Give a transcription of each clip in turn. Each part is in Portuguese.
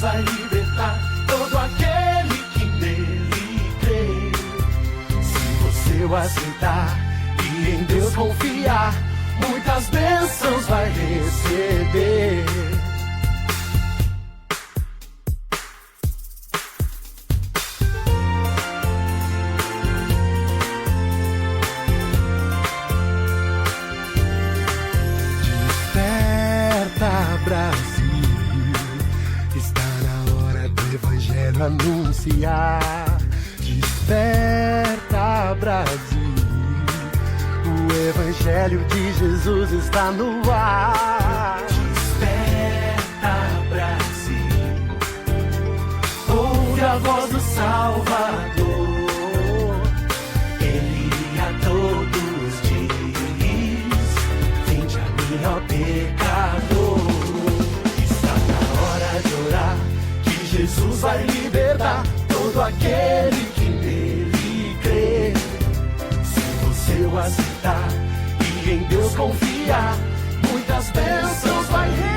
vai libertar todo aquele que nele crê. Se você o aceitar e em Deus confiar, muitas bênçãos vai receber. Brasil, está na hora do Evangelho anunciar. Desperta, Brasil, o Evangelho de Jesus está no ar. Desperta, Brasil, ouve a voz do Salvador. Ele a todos diz: vinde a mim, ó pecador. Jesus vai libertar todo aquele que nele crê. Se você o aceitar e em Deus confiar, muitas bênçãos vai receber.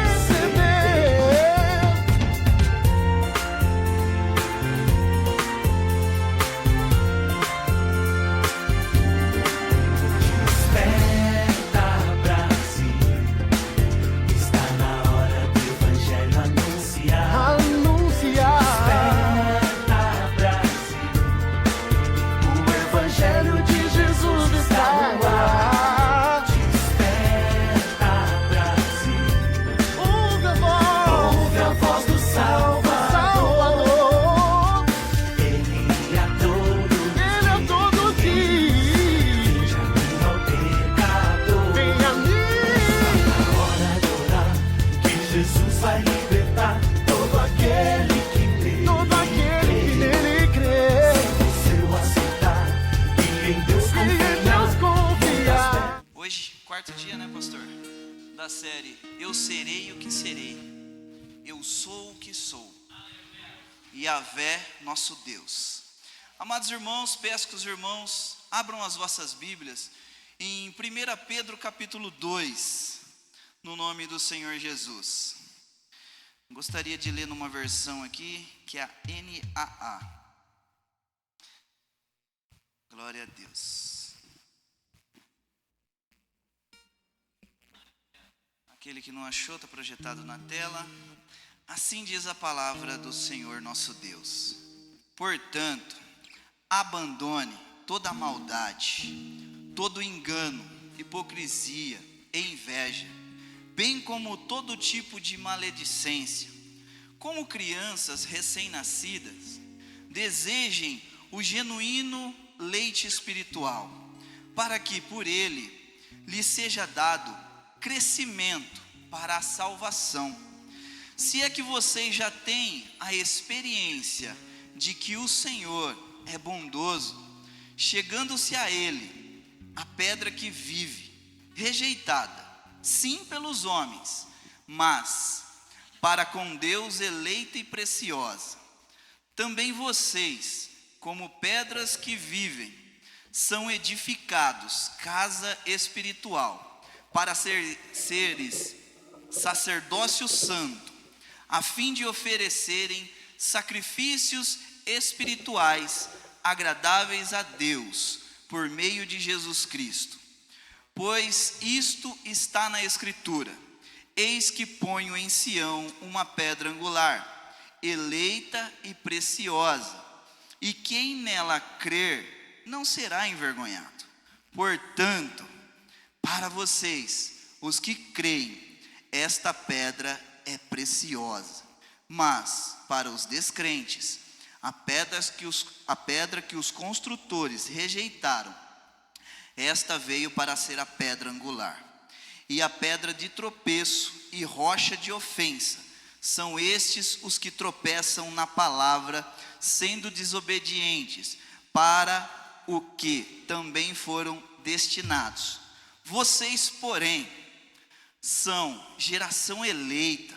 Desperta, Brasil, está na hora do Evangelho anunciar. Quarto dia, né, pastor? Da série Eu Serei o que Serei. Eu sou o que sou. Yahvé, nosso Deus. Amados irmãos, peço que os irmãos abram as vossas Bíblias em 1 Pedro capítulo 2, no nome do Senhor Jesus. Gostaria de ler numa versão aqui, que é a NAA. Glória a Deus. Aquele que não achou, está projetado na tela. Assim diz a palavra do Senhor nosso Deus. Portanto, abandone toda a maldade, todo engano, hipocrisia e inveja, bem como todo tipo de maledicência. Como crianças recém-nascidas, desejem o genuíno leite espiritual, para que por ele lhe seja dado crescimento para a salvação. Se é que vocês já têm a experiência de que o Senhor é bondoso, chegando-se a ele, a pedra que vive, rejeitada, sim pelos homens, mas para com Deus eleita e preciosa. Também vocês, como pedras que vivem, são edificados casa espiritual, para seres sacerdócio santo, a fim de oferecerem sacrifícios espirituais agradáveis a Deus, por meio de Jesus Cristo. Pois isto está na Escritura: eis que ponho em Sião uma pedra angular, eleita e preciosa, e quem nela crer não será envergonhado. Portanto, para vocês, os que creem, esta pedra é preciosa. Mas, para os descrentes, a pedra que os construtores rejeitaram, esta veio para ser a pedra angular. E a pedra de tropeço e rocha de ofensa, são estes os que tropeçam na palavra, sendo desobedientes, para o que também foram destinados. Vocês, porém, são geração eleita,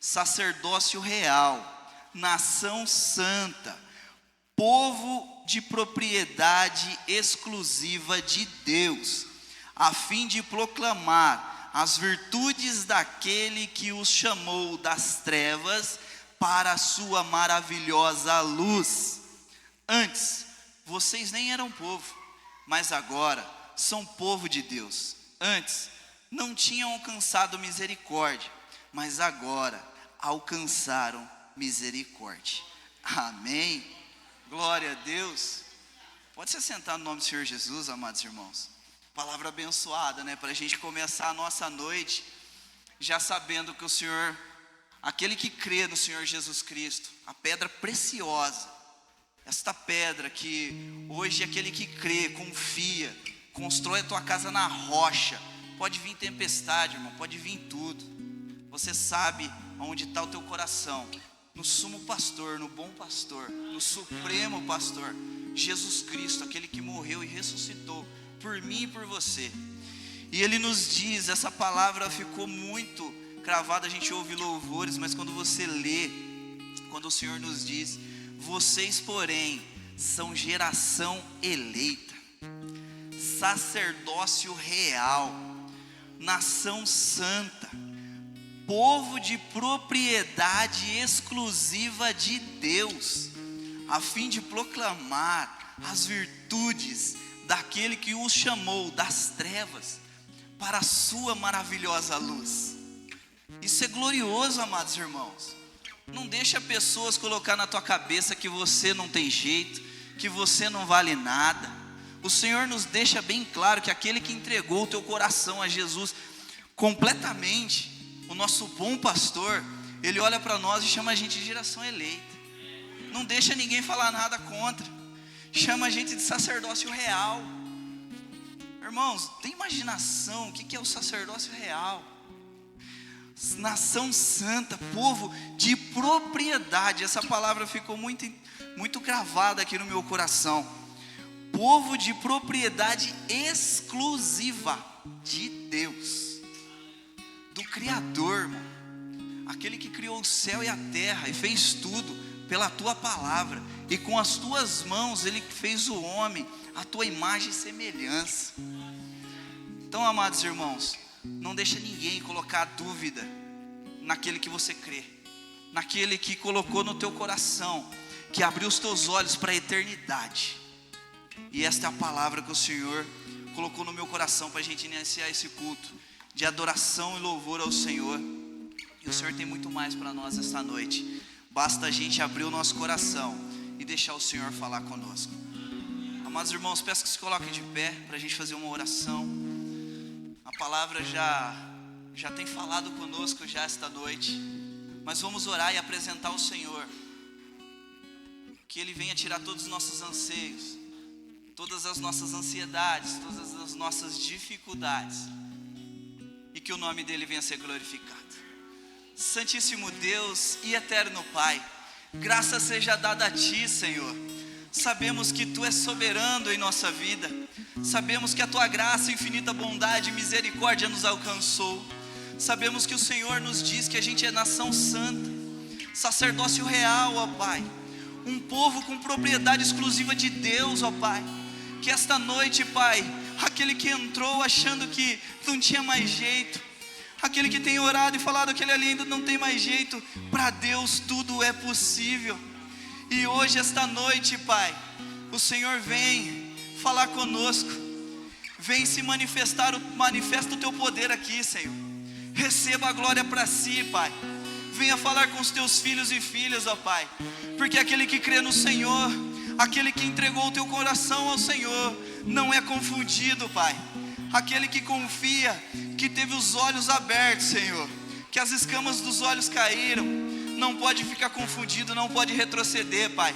sacerdócio real, nação santa, povo de propriedade exclusiva de Deus, a fim de proclamar as virtudes daquele que os chamou das trevas para a sua maravilhosa luz. Antes, vocês nem eram povo, mas agora são povo de Deus. Antes, não tinham alcançado misericórdia, mas agora alcançaram misericórdia. Amém? Glória a Deus. Pode se assentar no nome do Senhor Jesus, amados irmãos. Palavra abençoada, né? Para a gente começar a nossa noite, já sabendo que o Senhor, aquele que crê no Senhor Jesus Cristo, a pedra preciosa, esta pedra que hoje aquele que crê, confia, constrói a tua casa na rocha. Pode vir tempestade, irmão, pode vir tudo. Você sabe onde está o teu coração, no sumo pastor, no bom pastor, no supremo pastor, Jesus Cristo, aquele que morreu e ressuscitou por mim e por você. E Ele nos diz, essa palavra ficou muito cravada, a gente ouve louvores, mas quando você lê, quando o Senhor nos diz: vocês, porém, são geração eleita, sacerdócio real, nação santa, povo de propriedade exclusiva de Deus, a fim de proclamar as virtudes daquele que os chamou das trevas para a sua maravilhosa luz. Isso é glorioso, amados irmãos. Não deixa pessoas colocar na tua cabeça que você não tem jeito, que você não vale nada. O Senhor nos deixa bem claro que aquele que entregou o teu coração a Jesus completamente, o nosso bom pastor, Ele olha para nós e chama a gente de geração eleita. Não deixa ninguém falar nada contra. Chama a gente de sacerdócio real. Irmãos, tem imaginação o que é o sacerdócio real? Nação santa, povo de propriedade. Essa palavra ficou muito gravada aqui no meu coração. Povo de propriedade exclusiva de Deus, do Criador, irmão. Aquele que criou o céu e a terra e fez tudo pela tua palavra, e com as tuas mãos Ele fez o homem, a tua imagem e semelhança. Então, amados irmãos, não deixa ninguém colocar dúvida naquele que você crê, naquele que colocou no teu coração, que abriu os teus olhos para a eternidade. E esta é a palavra que o Senhor colocou no meu coração para a gente iniciar esse culto de adoração e louvor ao Senhor. E o Senhor tem muito mais para nós esta noite. Basta a gente abrir o nosso coração e deixar o Senhor falar conosco. Amados irmãos, peço que se coloquem de pé para a gente fazer uma oração. A palavra já tem falado conosco já esta noite, mas vamos orar e apresentar ao Senhor, que Ele venha tirar todos os nossos anseios, todas as nossas ansiedades, todas as nossas dificuldades, e que o nome dEle venha a ser glorificado. Santíssimo Deus e eterno Pai, graça seja dada a Ti, Senhor. Sabemos que Tu és soberano em nossa vida. Sabemos que a Tua graça, infinita bondade e misericórdia nos alcançou. Sabemos que o Senhor nos diz que a gente é nação santa, sacerdócio real, ó Pai, um povo com propriedade exclusiva de Deus, ó Pai. Que esta noite, Pai, aquele que entrou achando que não tinha mais jeito, aquele que tem orado e falado que ele ali ainda não tem mais jeito, para Deus tudo é possível. E hoje, esta noite, Pai, o Senhor vem falar conosco, vem se manifesta o Teu poder aqui, Senhor. Receba a glória para si, Pai. Venha falar com os Teus filhos e filhas, ó Pai, porque aquele que crê no Senhor, aquele que entregou o teu coração ao Senhor, não é confundido, Pai. Aquele que confia, que teve os olhos abertos, Senhor, que as escamas dos olhos caíram, não pode ficar confundido, não pode retroceder, Pai,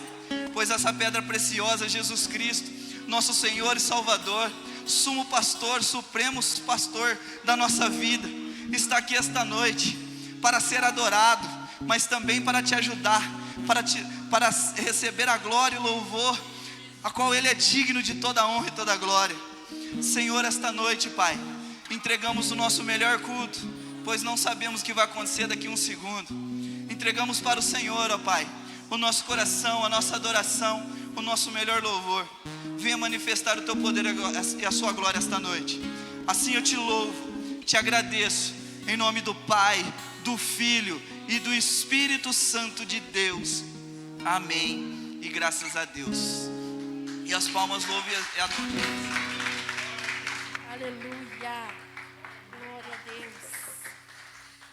pois essa pedra preciosa, Jesus Cristo, nosso Senhor e Salvador, sumo pastor, supremo pastor da nossa vida, está aqui esta noite para ser adorado, mas também para te ajudar, para receber a glória e o louvor, a qual Ele é digno de toda a honra e toda a glória. Senhor, esta noite, Pai, entregamos o nosso melhor culto, pois não sabemos o que vai acontecer daqui a um segundo. Entregamos para o Senhor, ó Pai, o nosso coração, a nossa adoração, o nosso melhor louvor. Venha manifestar o Teu poder e a Sua glória esta noite. Assim eu te louvo, te agradeço, em nome do Pai, do Filho e do Espírito Santo de Deus. Amém. E graças a Deus. E as palmas louvem a Deus. Aleluia. Glória a Deus.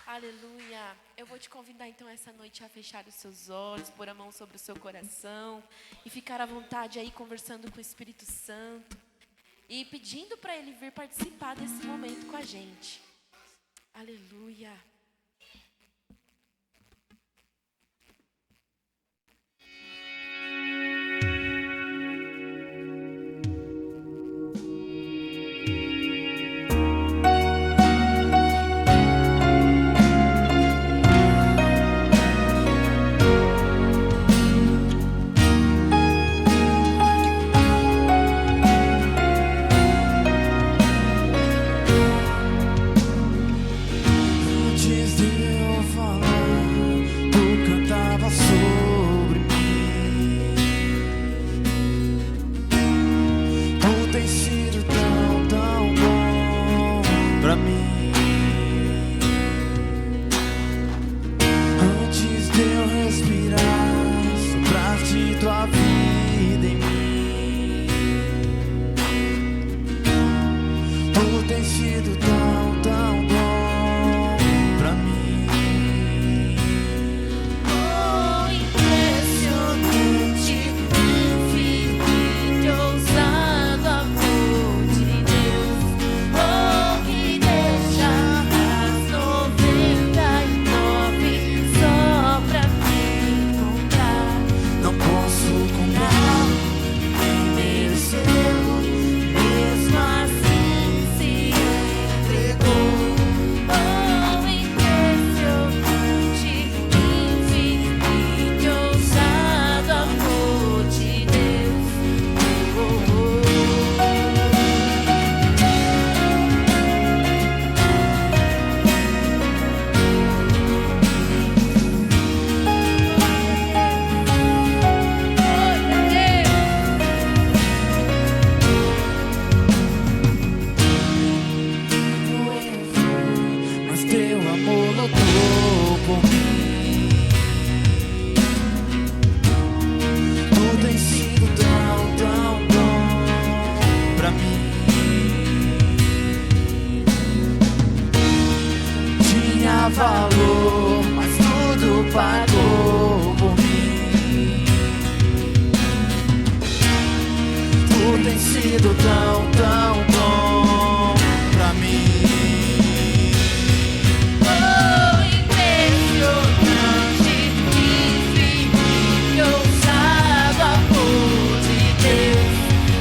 Aleluia. Eu vou te convidar então essa noite a fechar os seus olhos, pôr a mão sobre o seu coração e ficar à vontade aí conversando com o Espírito Santo e pedindo para Ele vir participar desse momento com a gente. Aleluia. Valor, mas tudo pagou por mim. Tu tem sido tão, tão bom pra mim. Oh, impressionante, infinito, ousado amor de Deus.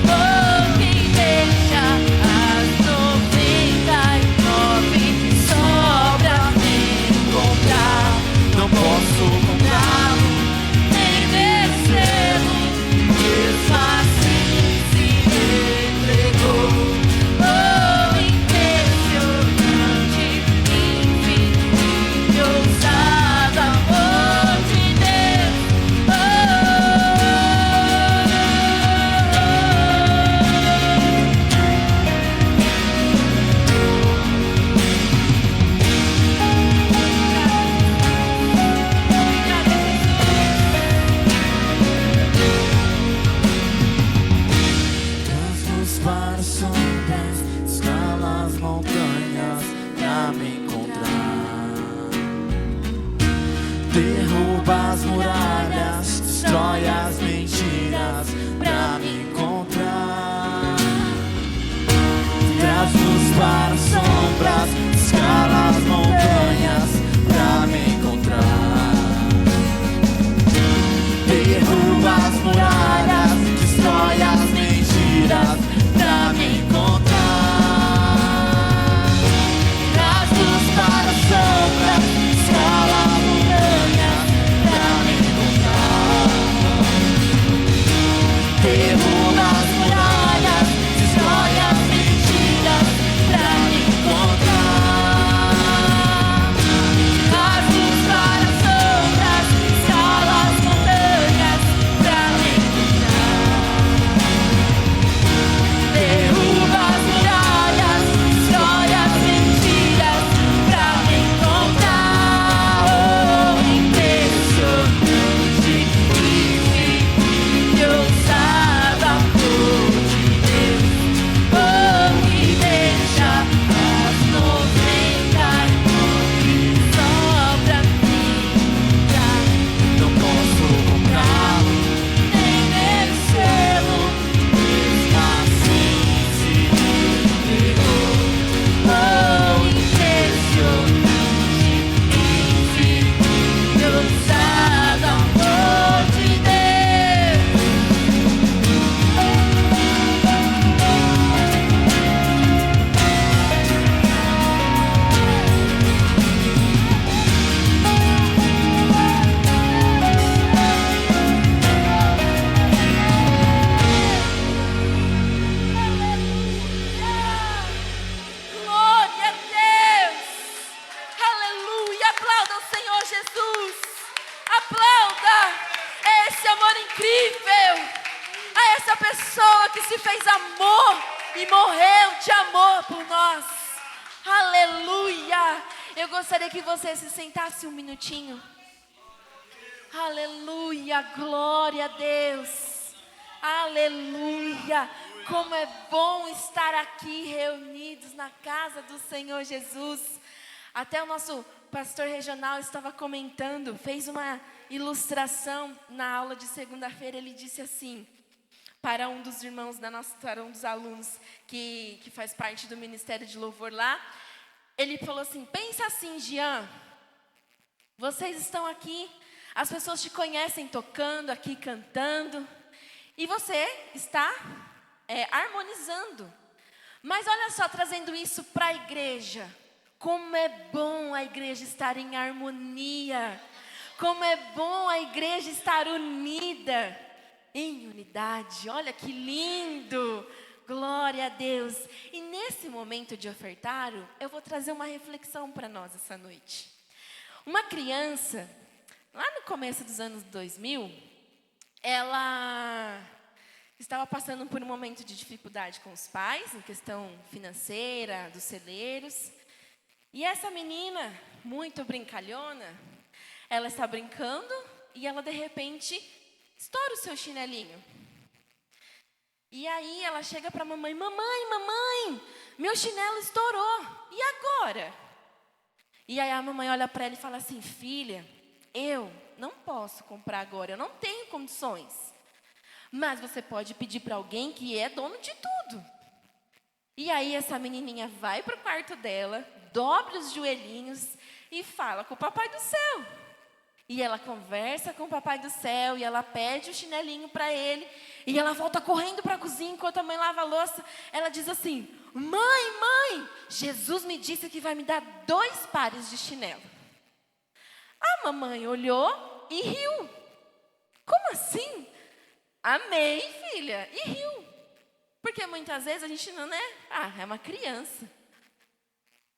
Oh, quem deixa as 99 só pra me encontrar. Não posso comprá-lo, Nem merecê-lo, mesmo assim se entregou. Oh, impressionante, infinito, ousado amor de Deus. das para sombras, escala as montanhas pra me encontrar. Derruba as muralhas, destrói as mentiras pra me encontrar. Traz luz para sombras, escala as montanhas pra me encontrar. Derruba as muralhas, destrói as mentiras pra me encontrar. Traz luz para sombras, escala as montanhas por nós. Aleluia. Eu gostaria que você se sentasse um minutinho. Aleluia, glória a Deus. Aleluia. Como é bom estar aqui reunidos na casa do Senhor Jesus. Até o nosso pastor regional estava comentando, fez uma ilustração na aula de segunda-feira. Ele disse assim, para um dos irmãos para um dos alunos que faz parte do Ministério de Louvor lá. Ele falou assim, pensa assim, Jean, vocês estão aqui, as pessoas te conhecem tocando aqui, cantando, e você está harmonizando. Mas olha só, trazendo isso para a igreja, como é bom a igreja estar em harmonia, como é bom a igreja estar unida, em unidade. Olha que lindo, glória a Deus. E nesse momento de ofertário, eu vou trazer uma reflexão para nós essa noite. Uma criança, lá no começo dos anos 2000, ela estava passando por um momento de dificuldade com os pais, em questão financeira, dos celeiros. E essa menina, muito brincalhona, ela está brincando e ela de repente estoura o seu chinelinho. E aí ela chega para a mamãe, mamãe, meu chinelo estourou, e agora? E aí a mamãe olha para ela e fala assim, filha, eu não posso comprar agora, eu não tenho condições. Mas você pode pedir para alguém que é dono de tudo. E aí essa menininha vai para o quarto dela, dobra os joelhinhos e fala com o papai do céu. E ela conversa com o papai do céu e ela pede o chinelinho para ele. E ela volta correndo para a cozinha enquanto a mãe lava a louça. Ela diz assim, mãe, Jesus me disse que vai me dar 2 pares de chinelo. A mamãe olhou e riu. Como assim? Amei, filha. E riu. Porque muitas vezes a gente não, né? É uma criança.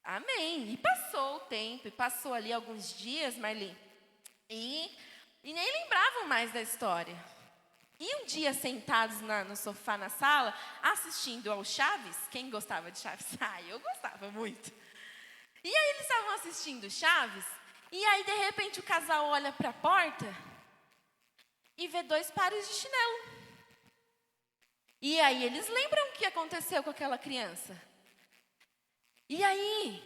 Amém. E passou o tempo, e passou ali alguns dias, Marli. E nem lembravam mais da história. E um dia, sentados no sofá na sala, assistindo ao Chaves, quem gostava de Chaves? Eu gostava muito. E aí eles estavam assistindo Chaves, e aí de repente o casal olha para a porta e vê 2 pares de chinelo. E aí eles lembram o que aconteceu com aquela criança. E aí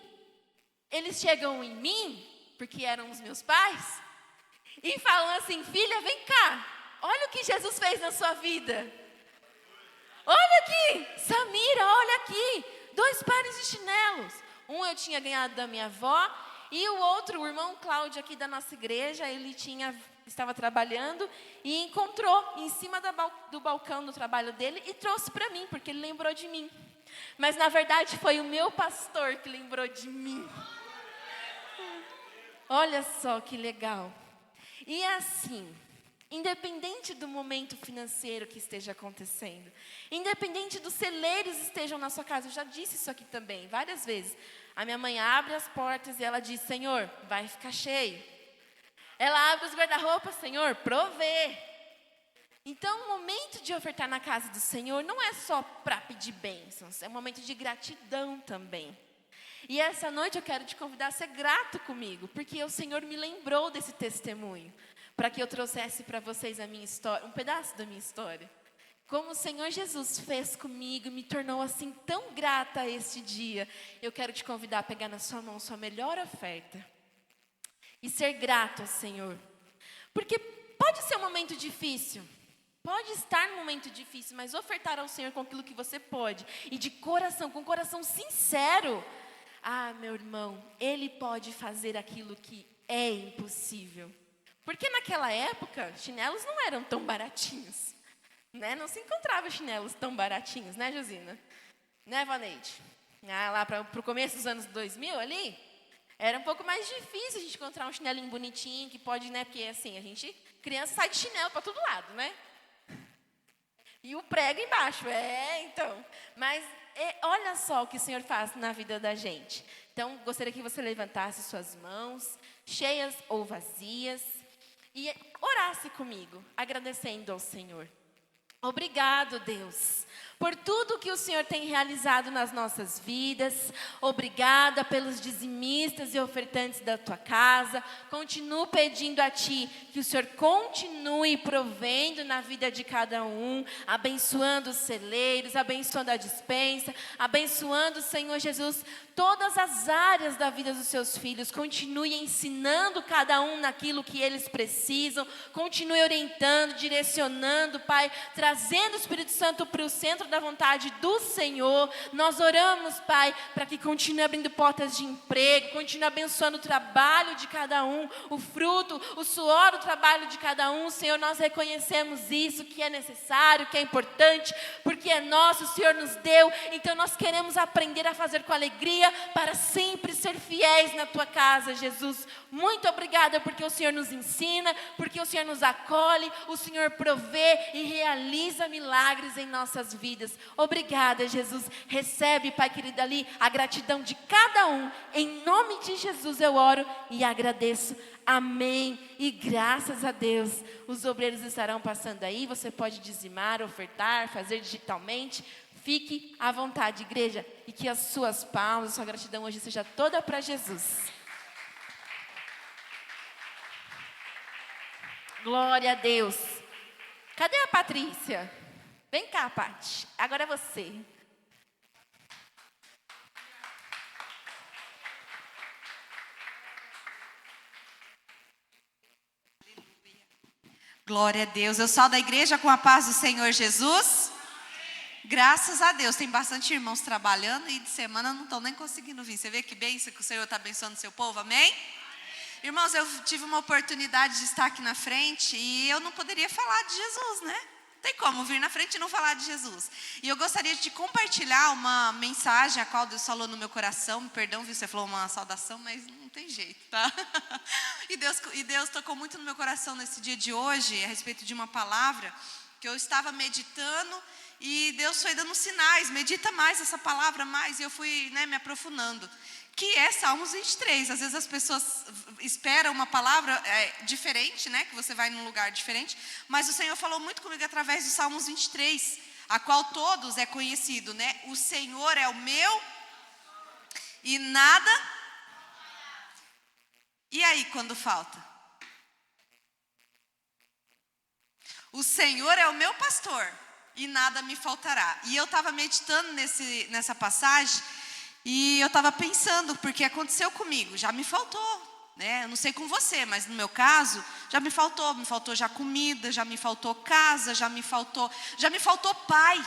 eles chegam em mim, porque eram os meus pais, e falam assim, filha, vem cá, olha o que Jesus fez na sua vida. Olha aqui, Samira, olha aqui, 2 pares de chinelos. Um eu tinha ganhado da minha avó, e o outro, o irmão Cláudio aqui da nossa igreja, ele estava trabalhando e encontrou em cima do balcão do trabalho dele e trouxe para mim, porque ele lembrou de mim. Mas na verdade foi o meu pastor que lembrou de mim. Olha só que legal. E assim, independente do momento financeiro que esteja acontecendo, independente dos celeiros estejam na sua casa, eu já disse isso aqui também, várias vezes. A minha mãe abre as portas e ela diz, Senhor, vai ficar cheio. Ela abre os guarda-roupas, Senhor, provê. Então, o momento de ofertar na casa do Senhor não é só para pedir bênçãos, é um momento de gratidão também. E essa noite eu quero te convidar a ser grato comigo, porque o Senhor me lembrou desse testemunho, para que eu trouxesse para vocês a minha história, um pedaço da minha história. Como o Senhor Jesus fez comigo, me tornou assim tão grata a este dia. Eu quero te convidar a pegar na sua mão sua melhor oferta e ser grato ao Senhor. Porque pode ser um momento difícil, pode estar num momento difícil, mas ofertar ao Senhor com aquilo que você pode, e de coração, com coração sincero. Meu irmão, Ele pode fazer aquilo que é impossível. Porque naquela época, chinelos não eram tão baratinhos, né? Não se encontrava chinelos tão baratinhos, né, Josina? Né, Vaneide? Lá para o começo dos anos 2000 ali, era um pouco mais difícil a gente encontrar um chinelinho bonitinho, que pode, né? Porque assim, criança sai de chinelo para todo lado, né? E o prego embaixo, então. Mas olha só o que o Senhor faz na vida da gente. Então, gostaria que você levantasse suas mãos, cheias ou vazias, e orasse comigo, agradecendo ao Senhor. Obrigado, Deus, por tudo que o Senhor tem realizado nas nossas vidas. Obrigada pelos dizimistas e ofertantes da tua casa. Continuo pedindo a Ti que o Senhor continue provendo na vida de cada um, abençoando os celeiros, abençoando a despensa, abençoando, Senhor Jesus, todas as áreas da vida dos seus filhos. Continue ensinando cada um naquilo que eles precisam. Continue orientando, direcionando, Pai, trazendo o Espírito Santo para o centro da vontade do Senhor. Nós oramos, Pai, para que continue abrindo portas de emprego, continue abençoando o trabalho de cada um, o fruto, o suor do trabalho de cada um. Senhor, nós reconhecemos isso, que é necessário, que é importante, porque é nosso, o Senhor nos deu. Então nós queremos aprender a fazer com alegria, para sempre ser fiéis na tua casa, Jesus. Muito obrigada porque o Senhor nos ensina, porque o Senhor nos acolhe, o Senhor provê e realiza milagres em nossas vidas. Obrigada, Jesus. Recebe, Pai querido, ali a gratidão de cada um. Em nome de Jesus eu oro e agradeço. Amém. E graças a Deus, os obreiros estarão passando aí. Você pode dizimar, ofertar, fazer digitalmente. Fique à vontade, igreja, e que as suas palmas, a sua gratidão hoje seja toda para Jesus. Glória a Deus. Cadê a Patrícia? Vem cá, Paty. Agora é você. Glória a Deus. Eu saio da igreja com a paz do Senhor Jesus. Graças a Deus, tem bastante irmãos trabalhando e de semana não estão nem conseguindo vir. Você vê que bênção que o Senhor está abençoando o seu povo, amém? Irmãos, eu tive uma oportunidade de estar aqui na frente e eu não poderia falar de Jesus, né? Não tem como vir na frente e não falar de Jesus. E eu gostaria de compartilhar uma mensagem a qual Deus falou no meu coração. Me perdão, viu? Você falou uma saudação, mas não tem jeito, tá? E Deus tocou muito no meu coração nesse dia de hoje, a respeito de uma palavra que eu estava meditando. E Deus foi dando sinais, medita mais essa palavra mais, e eu fui, me aprofundando. Que é Salmos 23, às vezes as pessoas esperam uma palavra diferente, que você vai num lugar diferente. Mas o Senhor falou muito comigo através do Salmos 23, a qual todos é conhecido, O Senhor é o meu e nada. E aí quando falta? O Senhor é o meu pastor e nada me faltará. E eu estava meditando nessa passagem e eu estava pensando, porque aconteceu comigo, já me faltou, Eu não sei com você, mas no meu caso, já me faltou já comida, já me faltou casa, já me faltou pai.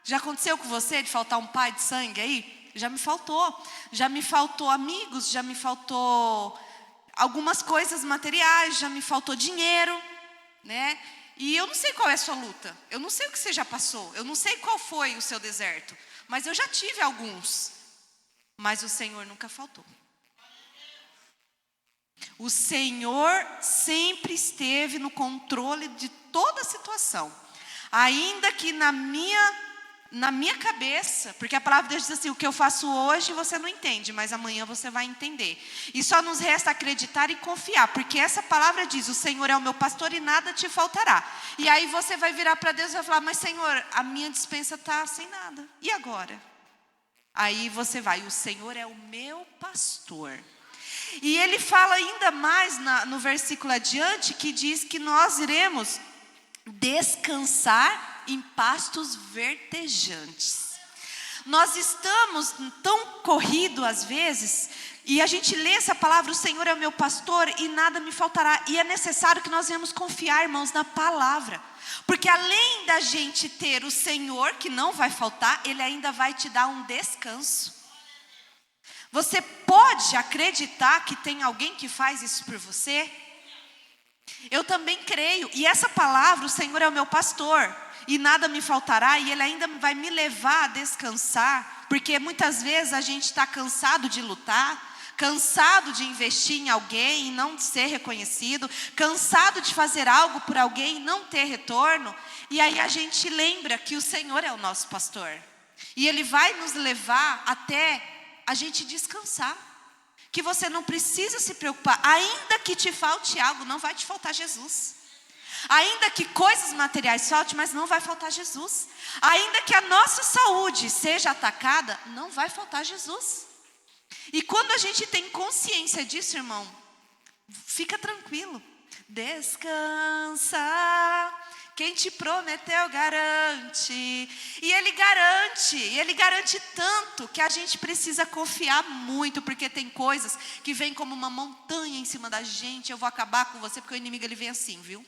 Já aconteceu com você de faltar um pai de sangue aí? Já me faltou amigos, já me faltou algumas coisas materiais, já me faltou dinheiro, E eu não sei qual é a sua luta, eu não sei o que você já passou, eu não sei qual foi o seu deserto, mas eu já tive alguns, mas o Senhor nunca faltou. O Senhor sempre esteve no controle de toda a situação, ainda que na minha cabeça, porque a palavra de Deus diz assim, o que eu faço hoje você não entende, mas amanhã você vai entender. E só nos resta acreditar e confiar, porque essa palavra diz, o Senhor é o meu pastor e nada te faltará. E aí você vai virar para Deus e vai falar, mas Senhor, a minha despensa está sem nada, e agora? Aí você vai, o Senhor é o meu pastor. E ele fala ainda mais no versículo adiante, que diz que nós iremos descansar em pastos verdejantes. Nós estamos tão corridos às vezes, e a gente lê essa palavra, o Senhor é o meu pastor e nada me faltará. E é necessário que nós venhamos confiar, irmãos, na palavra. Porque além da gente ter o Senhor, que não vai faltar, Ele ainda vai te dar um descanso. Você pode acreditar que tem alguém que faz isso por você? Eu também creio. E essa palavra, o Senhor é o meu pastor e nada me faltará, e Ele ainda vai me levar a descansar, porque muitas vezes a gente está cansado de lutar, cansado de investir em alguém e não ser reconhecido, cansado de fazer algo por alguém e não ter retorno, e aí a gente lembra que o Senhor é o nosso pastor, e Ele vai nos levar até a gente descansar, que você não precisa se preocupar, ainda que te falte algo, não vai te faltar Jesus. Ainda que coisas materiais faltem, mas não vai faltar Jesus. Ainda que a nossa saúde seja atacada, não vai faltar Jesus. E quando a gente tem consciência disso, irmão, fica tranquilo. Descansa, quem te prometeu garante. E Ele garante tanto que a gente precisa confiar muito, porque tem coisas que vêm como uma montanha em cima da gente. Eu vou acabar com você, porque o inimigo ele vem assim, viu?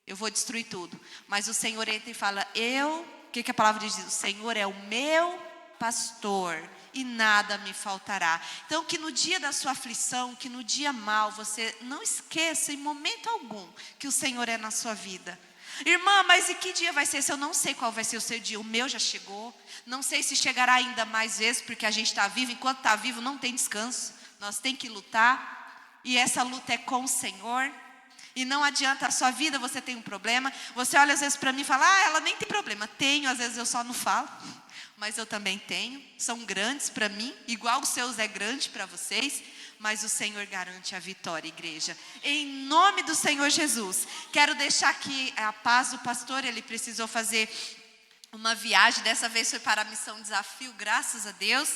Eu vou destruir tudo. Mas o Senhor entra e fala, o que a palavra diz? O Senhor é o meu pastor e nada me faltará. Então que no dia da sua aflição, que no dia mau, você não esqueça em momento algum que o Senhor é na sua vida. Irmã, mas e que dia vai ser? Eu não sei qual vai ser o seu dia. O meu já chegou. Não sei se chegará ainda mais vezes, porque a gente está vivo. Enquanto está vivo não tem descanso. Nós temos que lutar. E essa luta é com o Senhor. E não adianta, a sua vida você tem um problema. Você olha às vezes para mim e fala, ela nem tem problema. Tenho, às vezes eu só não falo. Mas eu também tenho. São grandes para mim, igual os seus é grande para vocês. Mas o Senhor garante a vitória, igreja. Em nome do Senhor Jesus. Quero deixar aqui a paz do pastor. Ele precisou fazer uma viagem. Dessa vez foi para a missão Desafio, graças a Deus.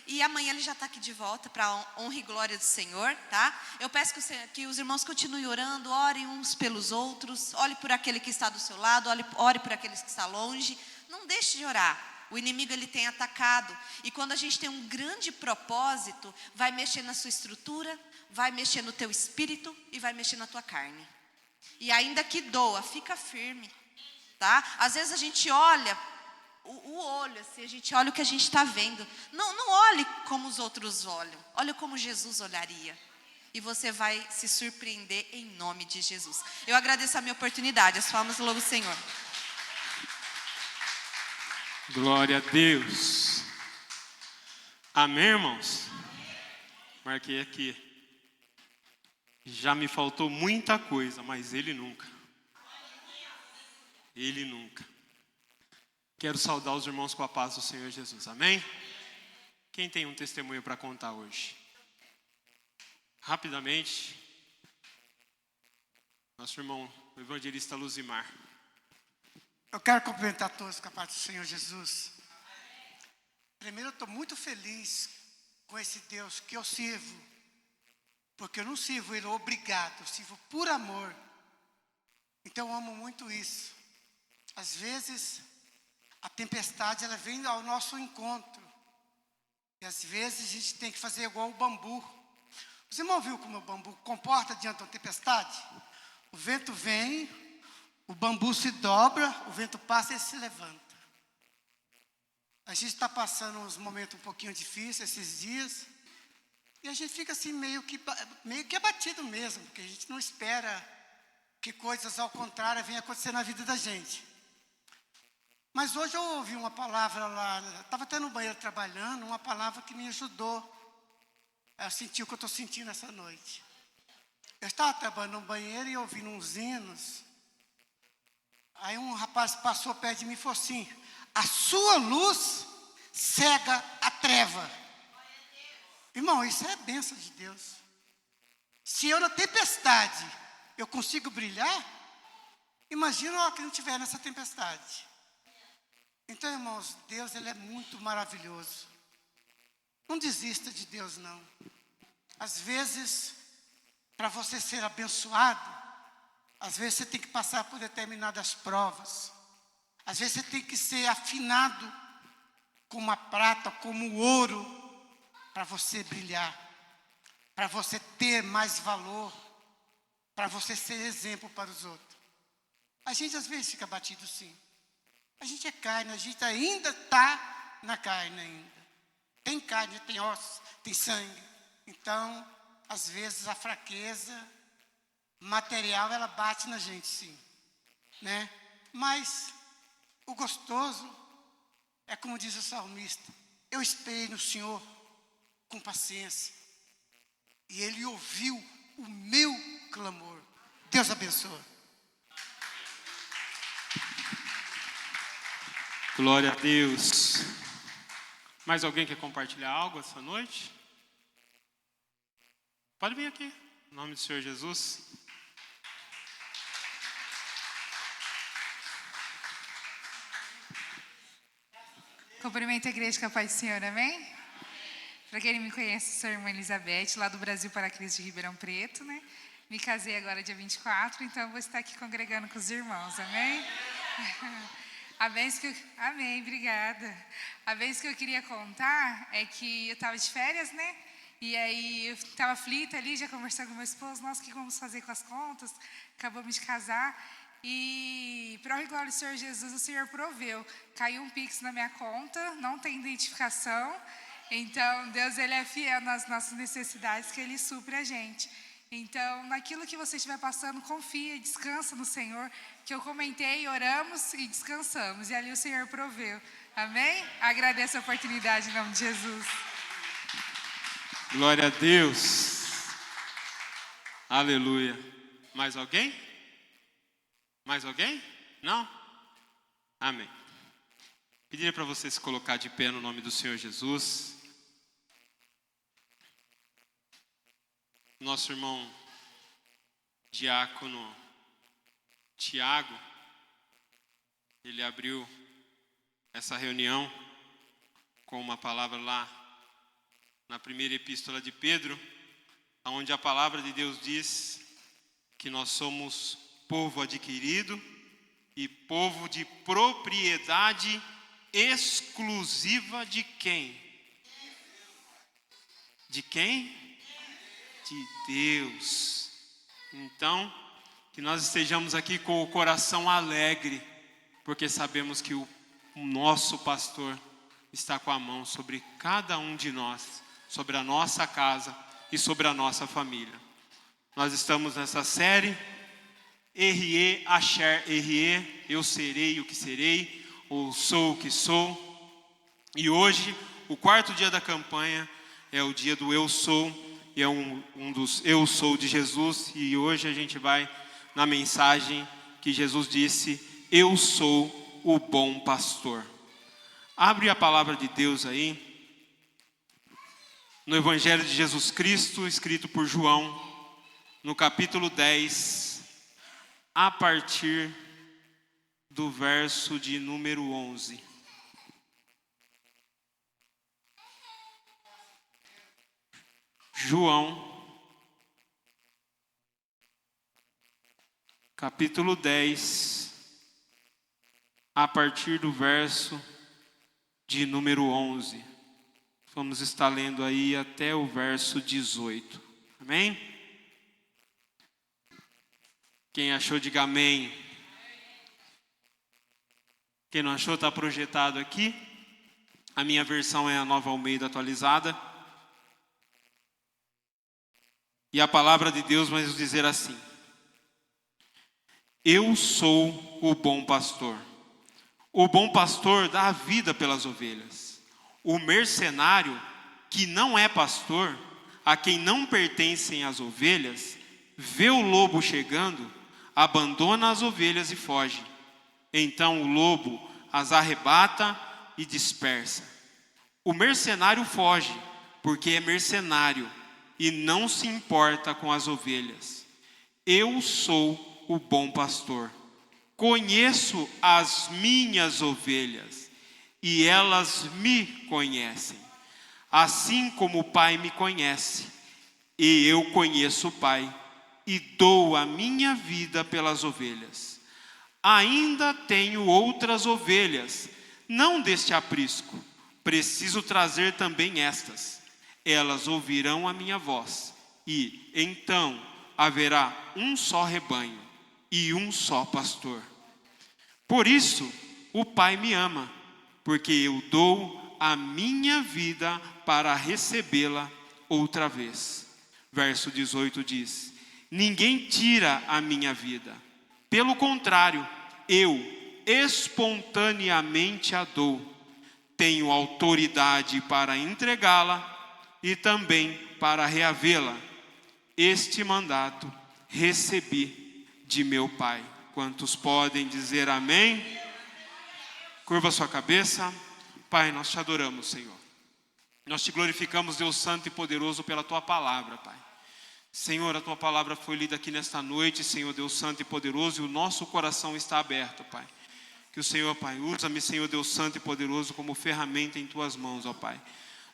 E amanhã ele já está aqui de volta para a honra e glória do Senhor, tá? Eu peço que os irmãos continuem orando, orem uns pelos outros. Ore por aquele que está do seu lado, ore por aqueles que estão longe. Não deixe de orar. O inimigo ele tem atacado. E quando a gente tem um grande propósito, vai mexer na sua estrutura, vai mexer no teu espírito e vai mexer na tua carne. E ainda que doa, fica firme, tá? Às vezes a gente olha o olho, assim, a gente olha o que a gente está vendo. Não olhe como os outros olham. Olhe como Jesus olharia. E você vai se surpreender em nome de Jesus. Eu agradeço a minha oportunidade. As palmas do louvor do Senhor. Glória a Deus. Amém, irmãos? Marquei aqui. Já me faltou muita coisa, mas Ele nunca. Ele nunca. Quero saudar os irmãos com a paz do Senhor Jesus. Amém? Quem tem um testemunho para contar hoje? Rapidamente. Nosso irmão, o evangelista Luzimar. Eu quero cumprimentar todos com a paz do Senhor Jesus. Primeiro, eu estou muito feliz com esse Deus que eu sirvo. Porque eu não sirvo Ele obrigado, eu sirvo por amor. Então eu amo muito isso. Às vezes, a tempestade ela vem ao nosso encontro. E às vezes a gente tem que fazer igual o bambu. Os irmãos viram como o bambu comporta diante de uma tempestade? O vento vem, o bambu se dobra, o vento passa e ele se levanta. A gente está passando uns momentos um pouquinho difíceis esses dias. E a gente fica assim meio que abatido mesmo, porque a gente não espera que coisas ao contrário venham acontecer na vida da gente. Mas hoje eu ouvi uma palavra lá, estava até no banheiro trabalhando, uma palavra que me ajudou a sentir o que eu estou sentindo essa noite. Eu estava trabalhando no banheiro e ouvindo uns hinos. Aí um rapaz passou perto de mim e falou assim, a sua luz cega a treva. Irmão, isso é bênção de Deus. Se eu na tempestade eu consigo brilhar, imagina a hora que não estiver nessa tempestade. Então, irmãos, Deus ele é muito maravilhoso. Não desista de Deus, não. Às vezes, para você ser abençoado, às vezes você tem que passar por determinadas provas. Às vezes você tem que ser afinado como a prata, como o ouro, para você brilhar, para você ter mais valor, para você ser exemplo para os outros. A gente às vezes fica batido sim. A gente é carne, a gente ainda está na carne ainda. Tem carne, tem ossos, tem sangue. Então, às vezes a fraqueza material, ela bate na gente sim. Né? Mas o gostoso é como diz o salmista. Eu esperei no Senhor com paciência. E Ele ouviu o meu clamor. Deus abençoe. Glória a Deus. Mais alguém quer compartilhar algo essa noite? Pode vir aqui, em nome do Senhor Jesus. Cumprimento a igreja com a paz do Senhor, amém? Para quem não me conhece, sou a irmã Elizabeth, lá do Brasil para Cristo de Ribeirão Preto, né? Me casei agora dia 24, então vou estar aqui congregando com os irmãos, amém? Amém, obrigada. A vez que eu queria contar é que eu estava de férias, né? E aí eu estava aflita ali, já conversando com meu esposo, nossa, o que vamos fazer com as contas? Acabamos de casar. E, para honra e glória do Senhor Jesus, o Senhor proveu. Caiu um Pix na minha conta, não tem identificação. Então, Deus, Ele é fiel nas nossas necessidades, que Ele supre a gente. Então, naquilo que você estiver passando, confia e descansa no Senhor, que eu comentei, oramos e descansamos. E ali o Senhor proveu. Amém? Agradeço a oportunidade em nome de Jesus. Glória a Deus. Aleluia. Mais alguém? Mais alguém? Não? Amém. Pediria para você se colocar de pé no nome do Senhor Jesus. Nosso irmão diácono Tiago, ele abriu essa reunião com uma palavra lá na primeira epístola de Pedro, onde a palavra de Deus diz que nós somos povo adquirido e povo de propriedade exclusiva de quem? De quem? De Deus. Então, que nós estejamos aqui com o coração alegre, porque sabemos que o nosso pastor está com a mão sobre cada um de nós, sobre a nossa casa e sobre a nossa família. Nós estamos nessa série R.E. Asher R.E. Eu serei o que serei, ou sou o que sou. E hoje, o 4º dia da campanha é o dia do Eu Sou, e é um dos Eu Sou de Jesus. E hoje a gente vai na mensagem que Jesus disse: Eu sou o bom pastor. Abre a palavra de Deus aí, no Evangelho de Jesus Cristo, escrito por João, no capítulo 10, a partir do verso de número 11. João, capítulo 10, a partir do verso de número 11. Vamos estar lendo aí até o verso 18. Amém? Quem achou, diga amém. Quem não achou, está projetado aqui. A minha versão é a Nova Almeida atualizada. E a palavra de Deus vai nos dizer assim: Eu sou o bom pastor. O bom pastor dá a vida pelas ovelhas. O mercenário, que não é pastor, a quem não pertencem as ovelhas, vê o lobo chegando, abandona as ovelhas e foge. Então o lobo as arrebata e dispersa. O mercenário foge, porque é mercenário e não se importa com as ovelhas. Eu sou o bom pastor. Conheço as minhas ovelhas e elas me conhecem, assim como o Pai me conhece, e eu conheço o Pai e dou a minha vida pelas ovelhas. Ainda tenho outras ovelhas, não deste aprisco. Preciso trazer também estas. Elas ouvirão a minha voz, e então haverá um só rebanho e um só pastor. Por isso o Pai me ama, porque eu dou a minha vida para recebê-la outra vez. Verso 18 diz: Ninguém tira a minha vida. Pelo contrário, eu espontaneamente a dou. Tenho autoridade para entregá-la e também para reavê-la. Este mandato recebi de meu Pai. Quantos podem dizer amém? Curva sua cabeça. Pai, nós te adoramos, Senhor. Nós te glorificamos, Deus Santo e Poderoso, pela Tua palavra, Pai. Senhor, a Tua palavra foi lida aqui nesta noite, Senhor Deus Santo e Poderoso, e o nosso coração está aberto, Pai. Que o Senhor, Pai, usa-me, Senhor Deus Santo e Poderoso, como ferramenta em Tuas mãos, ó Pai.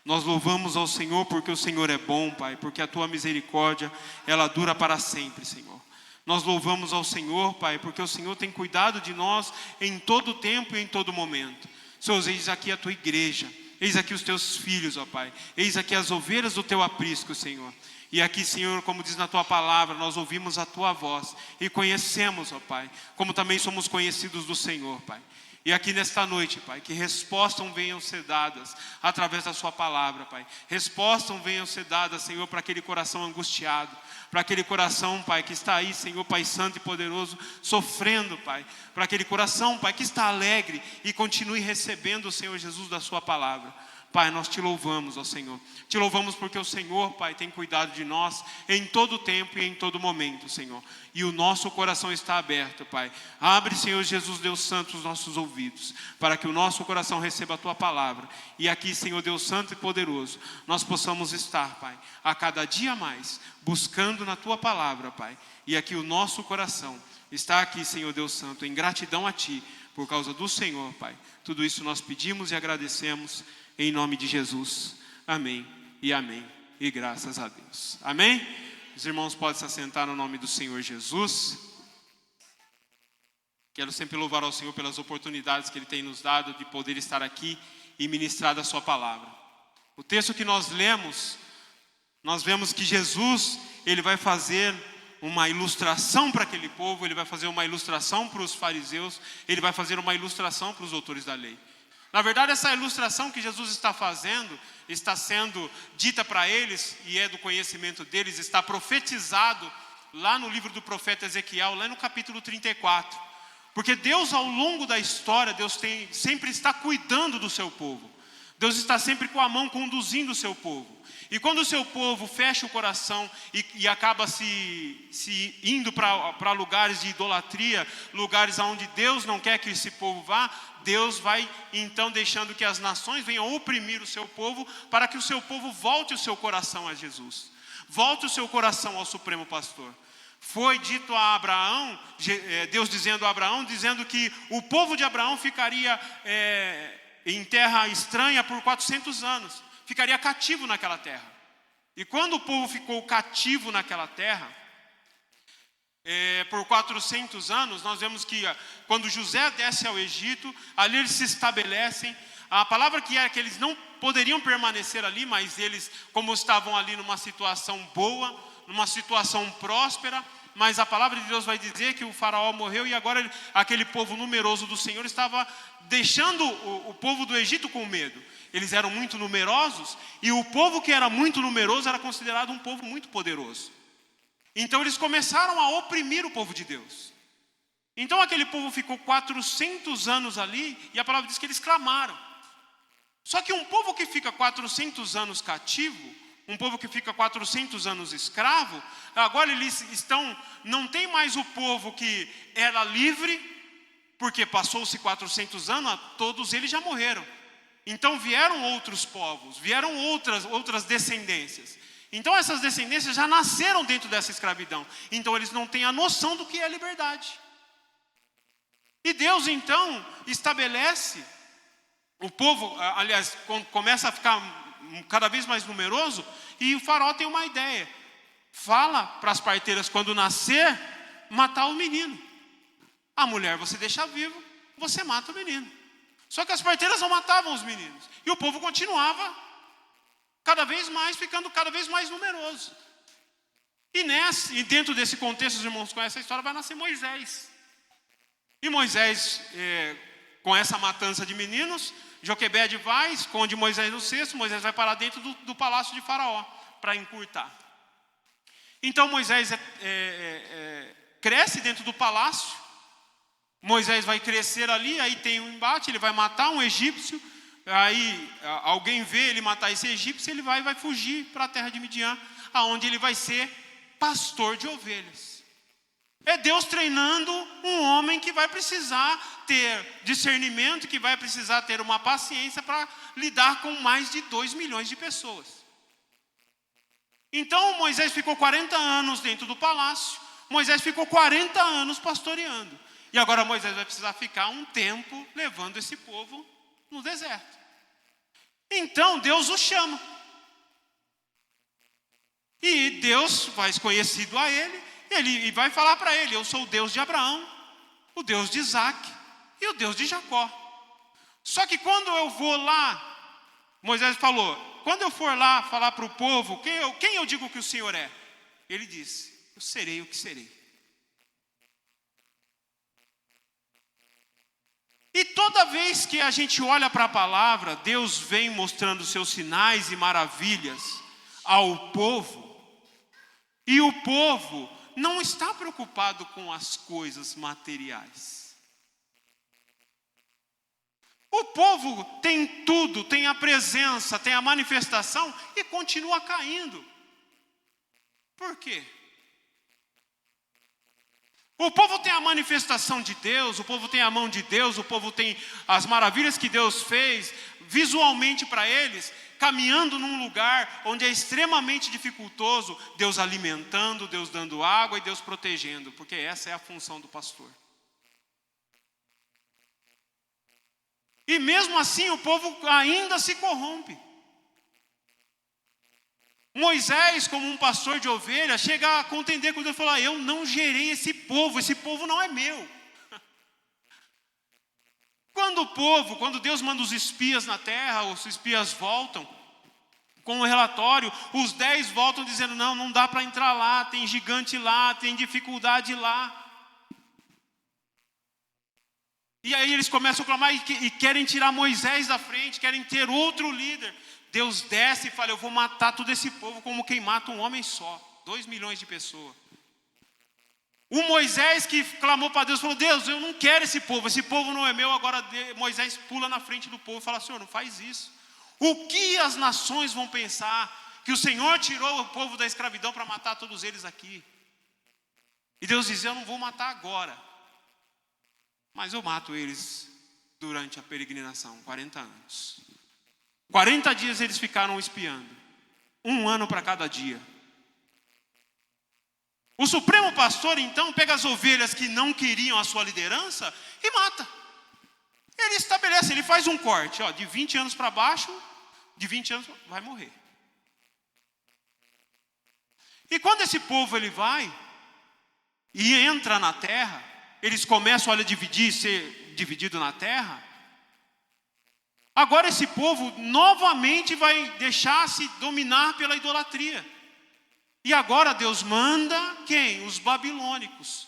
Nós louvamos ao Senhor porque o Senhor é bom, Pai, porque a Tua misericórdia, ela dura para sempre, Senhor. Nós louvamos ao Senhor, Pai, porque o Senhor tem cuidado de nós em todo tempo e em todo momento. Senhor, eis aqui a Tua igreja, eis aqui os Teus filhos, ó Pai, eis aqui as ovelhas do Teu aprisco, Senhor. E aqui, Senhor, como diz na Tua palavra, nós ouvimos a Tua voz e conhecemos, ó Pai, como também somos conhecidos do Senhor, Pai. E aqui nesta noite, Pai, que respostas venham ser dadas através da Sua palavra, Pai. Respostas venham ser dadas, Senhor, para aquele coração angustiado, para aquele coração, Pai, que está aí, Senhor, Pai Santo e Poderoso, sofrendo, Pai. Para aquele coração, Pai, que está alegre e continue recebendo o Senhor Jesus da Sua palavra. Pai, nós Te louvamos, ó Senhor. Te louvamos porque o Senhor, Pai, tem cuidado de nós em todo tempo e em todo momento, Senhor. E o nosso coração está aberto, Pai. Abre, Senhor Jesus, Deus Santo, os nossos ouvidos, para que o nosso coração receba a Tua palavra. E aqui, Senhor Deus Santo e Poderoso, nós possamos estar, Pai, a cada dia mais, buscando na Tua palavra, Pai. E aqui o nosso coração está aqui, Senhor Deus Santo, em gratidão a Ti, por causa do Senhor, Pai. Tudo isso nós pedimos e agradecemos. Em nome de Jesus, amém e amém, e graças a Deus, amém? Os irmãos podem se assentar no nome do Senhor Jesus. Quero sempre louvar ao Senhor pelas oportunidades que Ele tem nos dado de poder estar aqui e ministrar da Sua palavra. O texto que nós lemos, nós vemos que Jesus, Ele vai fazer uma ilustração para aquele povo, Ele vai fazer uma ilustração para os fariseus, Ele vai fazer uma ilustração para os doutores da lei. Na verdade, essa ilustração que Jesus está fazendo, está sendo dita para eles, e é do conhecimento deles, está profetizado lá no livro do profeta Ezequiel, lá no capítulo 34. Porque Deus, ao longo da história, Deus sempre está cuidando do seu povo. Deus está sempre com a mão conduzindo o seu povo. E quando o seu povo fecha o coração e acaba se indo para lugares de idolatria, lugares onde Deus não quer que esse povo vá, Deus vai então deixando que as nações venham oprimir o seu povo, para que o seu povo volte o seu coração a Jesus. Volte o seu coração ao Supremo Pastor. Foi dito a Abraão, Deus dizendo a Abraão, dizendo que o povo de Abraão ficaria em terra estranha por 400 anos. Ficaria cativo naquela terra. E quando o povo ficou cativo naquela terra, por 400 anos, nós vemos que quando José desce ao Egito, ali eles se estabelecem. A palavra que era que eles não poderiam permanecer ali, mas eles, como estavam ali numa situação boa, numa situação próspera, mas a palavra de Deus vai dizer que o faraó morreu e agora aquele povo numeroso do Senhor estava deixando o povo do Egito com medo. Eles eram muito numerosos e o povo que era muito numeroso era considerado um povo muito poderoso. Então eles começaram a oprimir o povo de Deus. Então aquele povo ficou 400 anos ali e a palavra diz que eles clamaram. Só que um povo que fica 400 anos cativo, um povo que fica 400 anos escravo, agora eles não tem mais o povo que era livre, porque passou-se 400 anos, todos eles já morreram. Então vieram outros povos, vieram outras descendências. Então essas descendências já nasceram dentro dessa escravidão. Então eles não têm a noção do que é liberdade. E Deus então estabelece, o povo, aliás, começa a ficar cada vez mais numeroso, e o faraó tem uma ideia. Fala para as parteiras, quando nascer, matar o menino. A mulher você deixa vivo, você mata o menino. Só que as parteiras não matavam os meninos. E o povo continuava ficando cada vez mais numeroso. E dentro desse contexto, os irmãos conhecem a história, vai nascer Moisés. E Moisés, com essa matança de meninos, Joquebede vai, esconde Moisés no cesto, Moisés vai parar dentro do palácio de Faraó, para encurtar. Então Moisés cresce dentro do palácio. Moisés vai crescer ali, aí tem um embate, ele vai matar um egípcio, aí alguém vê ele matar esse egípcio, ele vai fugir para a terra de Midian, aonde ele vai ser pastor de ovelhas. É Deus treinando um homem que vai precisar ter discernimento, que vai precisar ter uma paciência para lidar com mais de 2 milhões de pessoas. Então Moisés ficou 40 anos dentro do palácio, Moisés ficou 40 anos pastoreando. E agora Moisés vai precisar ficar um tempo levando esse povo no deserto. Então Deus o chama. E Deus faz conhecido a ele, e vai falar para ele: eu sou o Deus de Abraão, o Deus de Isaac e o Deus de Jacó. Só que quando eu vou lá, Moisés falou: quando eu for lá falar para o povo, quem eu digo que o Senhor é? Ele disse: eu serei o que serei. E toda vez que a gente olha para a palavra, Deus vem mostrando seus sinais e maravilhas ao povo. E o povo não está preocupado com as coisas materiais. O povo tem tudo, tem a presença, tem a manifestação e continua caindo. Por quê? O povo tem a manifestação de Deus, o povo tem a mão de Deus, o povo tem as maravilhas que Deus fez visualmente para eles, caminhando num lugar onde é extremamente dificultoso, Deus alimentando, Deus dando água e Deus protegendo, porque essa é a função do pastor. E mesmo assim o povo ainda se corrompe. Moisés, como um pastor de ovelhas, chega a contender com Deus e fala: eu não gerei esse povo não é meu. Quando Deus manda os espias na terra, os espias voltam com o relatório, os 10 voltam dizendo: não dá para entrar lá, tem gigante lá, tem dificuldade lá. E aí eles começam a clamar e querem tirar Moisés da frente, querem ter outro líder. Deus desce e fala: eu vou matar todo esse povo como quem mata um homem só, 2 milhões de pessoas. O Moisés que clamou para Deus, falou: Deus, eu não quero esse povo não é meu. Agora Moisés pula na frente do povo e fala: Senhor, não faz isso. O que as nações vão pensar? Que o Senhor tirou o povo da escravidão para matar todos eles aqui. E Deus diz: eu não vou matar agora, mas eu mato eles durante a peregrinação, 40 anos. 40 dias eles ficaram espiando, 1 ano para cada dia. O Supremo Pastor então pega as ovelhas que não queriam a sua liderança e mata. Ele estabelece, ele faz um corte, de 20 anos para baixo, de 20 anos vai morrer. E quando esse povo ele vai e entra na terra, eles começam a ser dividido na terra. Agora esse povo novamente vai deixar-se dominar pela idolatria. E agora Deus manda quem? Os babilônicos.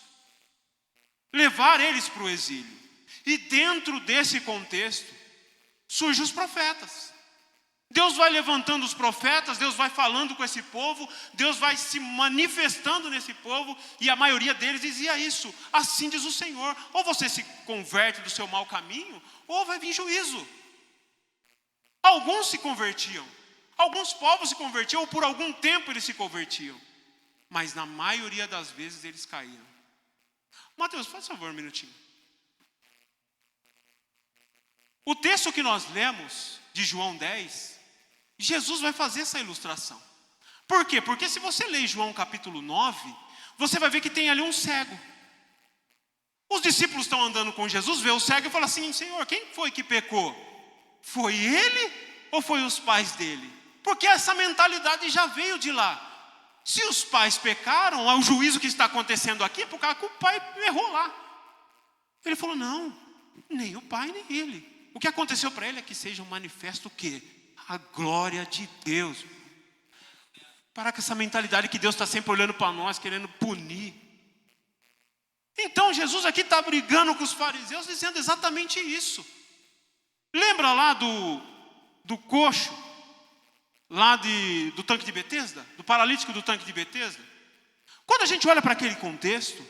Levar eles para o exílio. E dentro desse contexto, surgem os profetas. Deus vai levantando os profetas, Deus vai falando com esse povo, Deus vai se manifestando nesse povo, e a maioria deles dizia isso: assim diz o Senhor, ou você se converte do seu mau caminho, ou vai vir juízo. Alguns se convertiam, alguns povos se convertiam, ou por algum tempo eles se convertiam, mas na maioria das vezes eles caíram. Mateus, faz favor um minutinho. O texto que nós lemos, de João 10, Jesus vai fazer essa ilustração. Por quê? Porque se você ler João capítulo 9, você vai ver que tem ali um cego. Os discípulos estão andando com Jesus, vê o cego e fala assim: Senhor, quem foi que pecou? Foi ele ou foi os pais dele? Porque essa mentalidade já veio de lá. Se os pais pecaram, o juízo que está acontecendo aqui é por causa que o pai errou lá. Ele falou: não, nem o pai nem ele. O que aconteceu para ele é que seja um manifesto o quê? A glória de Deus. Parar com essa mentalidade que Deus está sempre olhando para nós, querendo punir. Então Jesus aqui está brigando com os fariseus, dizendo exatamente isso. Lembra lá do coxo, lá do tanque de Betesda? Do paralítico do tanque de Betesda? Quando a gente olha para aquele contexto,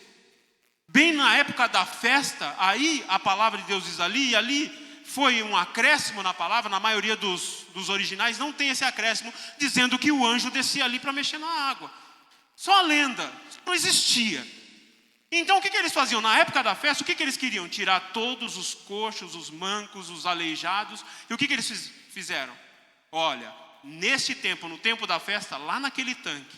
bem na época da festa, aí a palavra de Deus diz ali, e ali foi um acréscimo na palavra, na maioria dos originais não tem esse acréscimo, dizendo que o anjo descia ali para mexer na água. Só a lenda, não existia. Então o que eles faziam? Na época da festa, o que eles queriam? Tirar todos os coxos, os mancos, os aleijados. E o que eles fizeram? Olha, neste tempo, no tempo da festa, lá naquele tanque,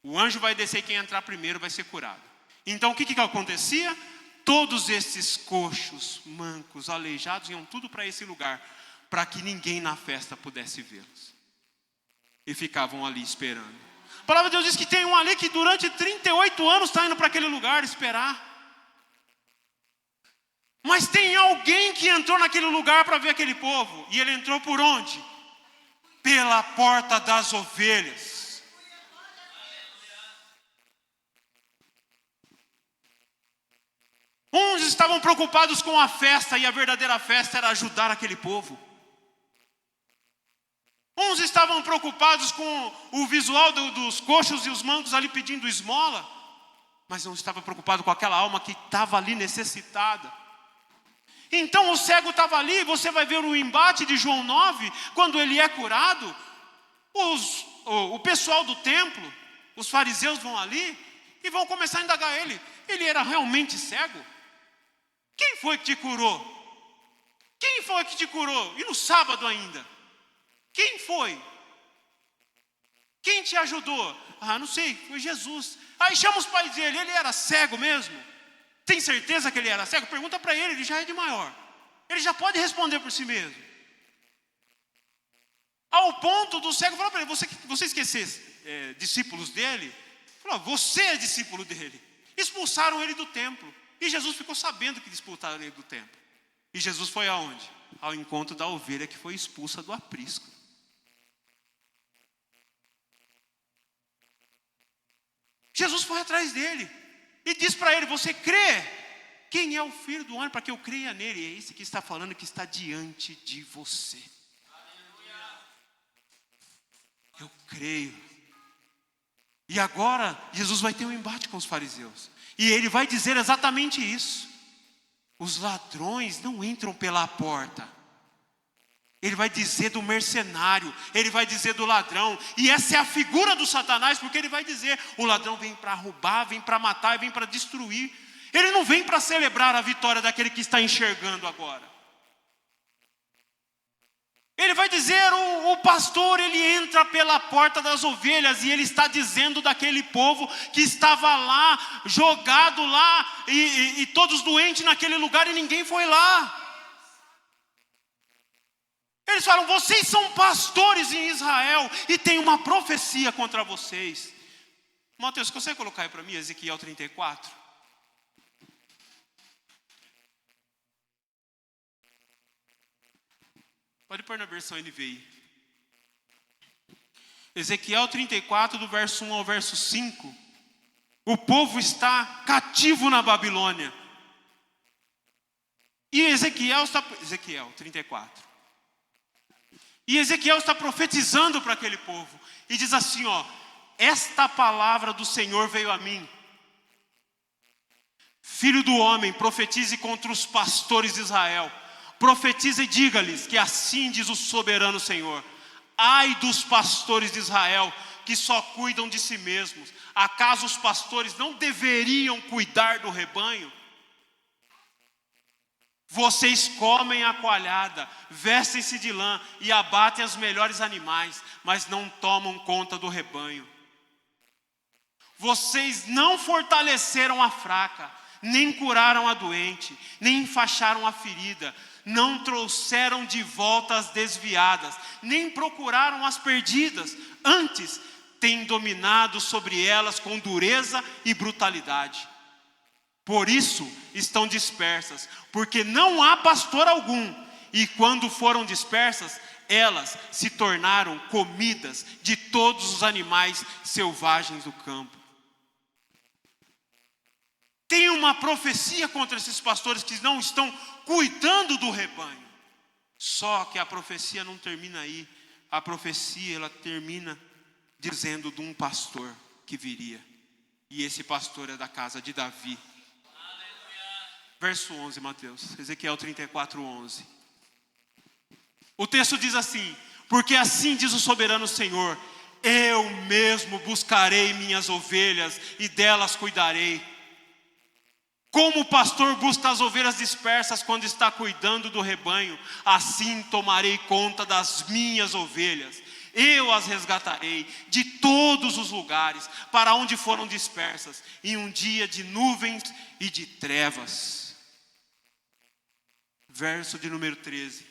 o anjo vai descer e quem entrar primeiro vai ser curado. Então o que acontecia? Todos esses coxos, mancos, aleijados iam tudo para esse lugar, para que ninguém na festa pudesse vê-los. E ficavam ali esperando. A palavra de Deus diz que tem um ali que durante 38 anos está indo para aquele lugar esperar. Mas tem alguém que entrou naquele lugar para ver aquele povo. E ele entrou por onde? Pela porta das ovelhas. Uns estavam preocupados com a festa, e a verdadeira festa era ajudar aquele povo. Uns estavam preocupados com o visual dos coxos e os mancos ali pedindo esmola, mas não estava preocupado com aquela alma que estava ali necessitada. Então o cego estava ali. Você vai ver o embate de João 9, quando ele é curado. O pessoal do templo, os fariseus vão ali e vão começar a indagar ele. Ele era realmente cego? Quem foi que te curou? Quem foi que te curou? E no sábado ainda? Quem foi? Quem te ajudou? Ah, não sei, foi Jesus. Aí chama os pais dele. Ele era cego mesmo? Tem certeza que ele era cego? Pergunta para ele, ele já é de maior. Ele já pode responder por si mesmo. Ao ponto do cego falar para ele: você esquecer discípulos dele? Falou: você é discípulo dele. Expulsaram ele do templo. E Jesus ficou sabendo que expulsaram ele do templo. E Jesus foi aonde? Ao encontro da ovelha que foi expulsa do aprisco. Jesus foi atrás dele e diz para ele: você crê? Quem é o Filho do Homem para que eu creia nele? E é esse que está falando, que está diante de você. Eu creio. E agora Jesus vai ter um embate com os fariseus. E ele vai dizer exatamente isso. Os ladrões não entram pela porta. Ele vai dizer do mercenário, ele vai dizer do ladrão. E essa é a figura do Satanás, porque ele vai dizer: o ladrão vem para roubar, vem para matar, vem para destruir. Ele não vem para celebrar a vitória daquele que está enxergando agora. Ele vai dizer: o pastor, ele entra pela porta das ovelhas. E ele está dizendo daquele povo que estava lá, jogado lá, e todos doentes naquele lugar, e ninguém foi lá. Eles falam: vocês são pastores em Israel e tem uma profecia contra vocês. Mateus, consegue colocar aí para mim Ezequiel 34? Pode pôr na versão NVI. Ezequiel 34, do verso 1 ao verso 5. O povo está cativo na Babilônia. E Ezequiel 34. E Ezequiel está profetizando para aquele povo. E diz assim: esta palavra do Senhor veio a mim. Filho do homem, profetize contra os pastores de Israel. Profetize e diga-lhes que assim diz o soberano Senhor: ai dos pastores de Israel, que só cuidam de si mesmos. Acaso os pastores não deveriam cuidar do rebanho? Vocês comem a coalhada, vestem-se de lã e abatem os melhores animais, mas não tomam conta do rebanho. Vocês não fortaleceram a fraca, nem curaram a doente, nem enfaixaram a ferida, não trouxeram de volta as desviadas, nem procuraram as perdidas. Antes, têm dominado sobre elas com dureza e brutalidade. Por isso estão dispersas, porque não há pastor algum. E quando foram dispersas, elas se tornaram comidas de todos os animais selvagens do campo. Tem uma profecia contra esses pastores que não estão cuidando do rebanho. Só que a profecia não termina aí. A profecia, ela termina dizendo de um pastor que viria. E esse pastor é da casa de Davi. Verso 11, Mateus, Ezequiel 34, 11. O texto diz assim: porque assim diz o soberano Senhor: eu mesmo buscarei minhas ovelhas e delas cuidarei. Como o pastor busca as ovelhas dispersas quando está cuidando do rebanho, assim tomarei conta das minhas ovelhas. Eu as resgatarei de todos os lugares para onde foram dispersas, em um dia de nuvens e de trevas. Verso de número 13.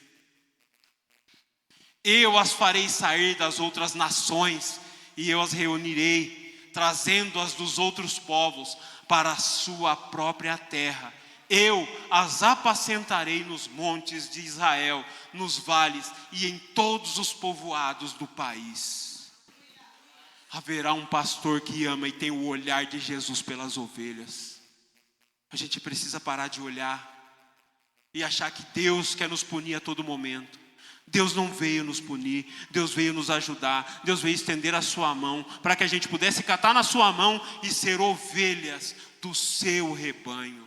Eu as farei sair das outras nações, e eu as reunirei, trazendo-as dos outros povos para a sua própria terra. Eu as apacentarei nos montes de Israel, nos vales e em todos os povoados do país. Haverá um pastor que ama e tem o olhar de Jesus pelas ovelhas. A gente precisa parar de olhar e achar que Deus quer nos punir a todo momento. Deus não veio nos punir, Deus veio nos ajudar, Deus veio estender a sua mão, para que a gente pudesse catar na sua mão e ser ovelhas do seu rebanho.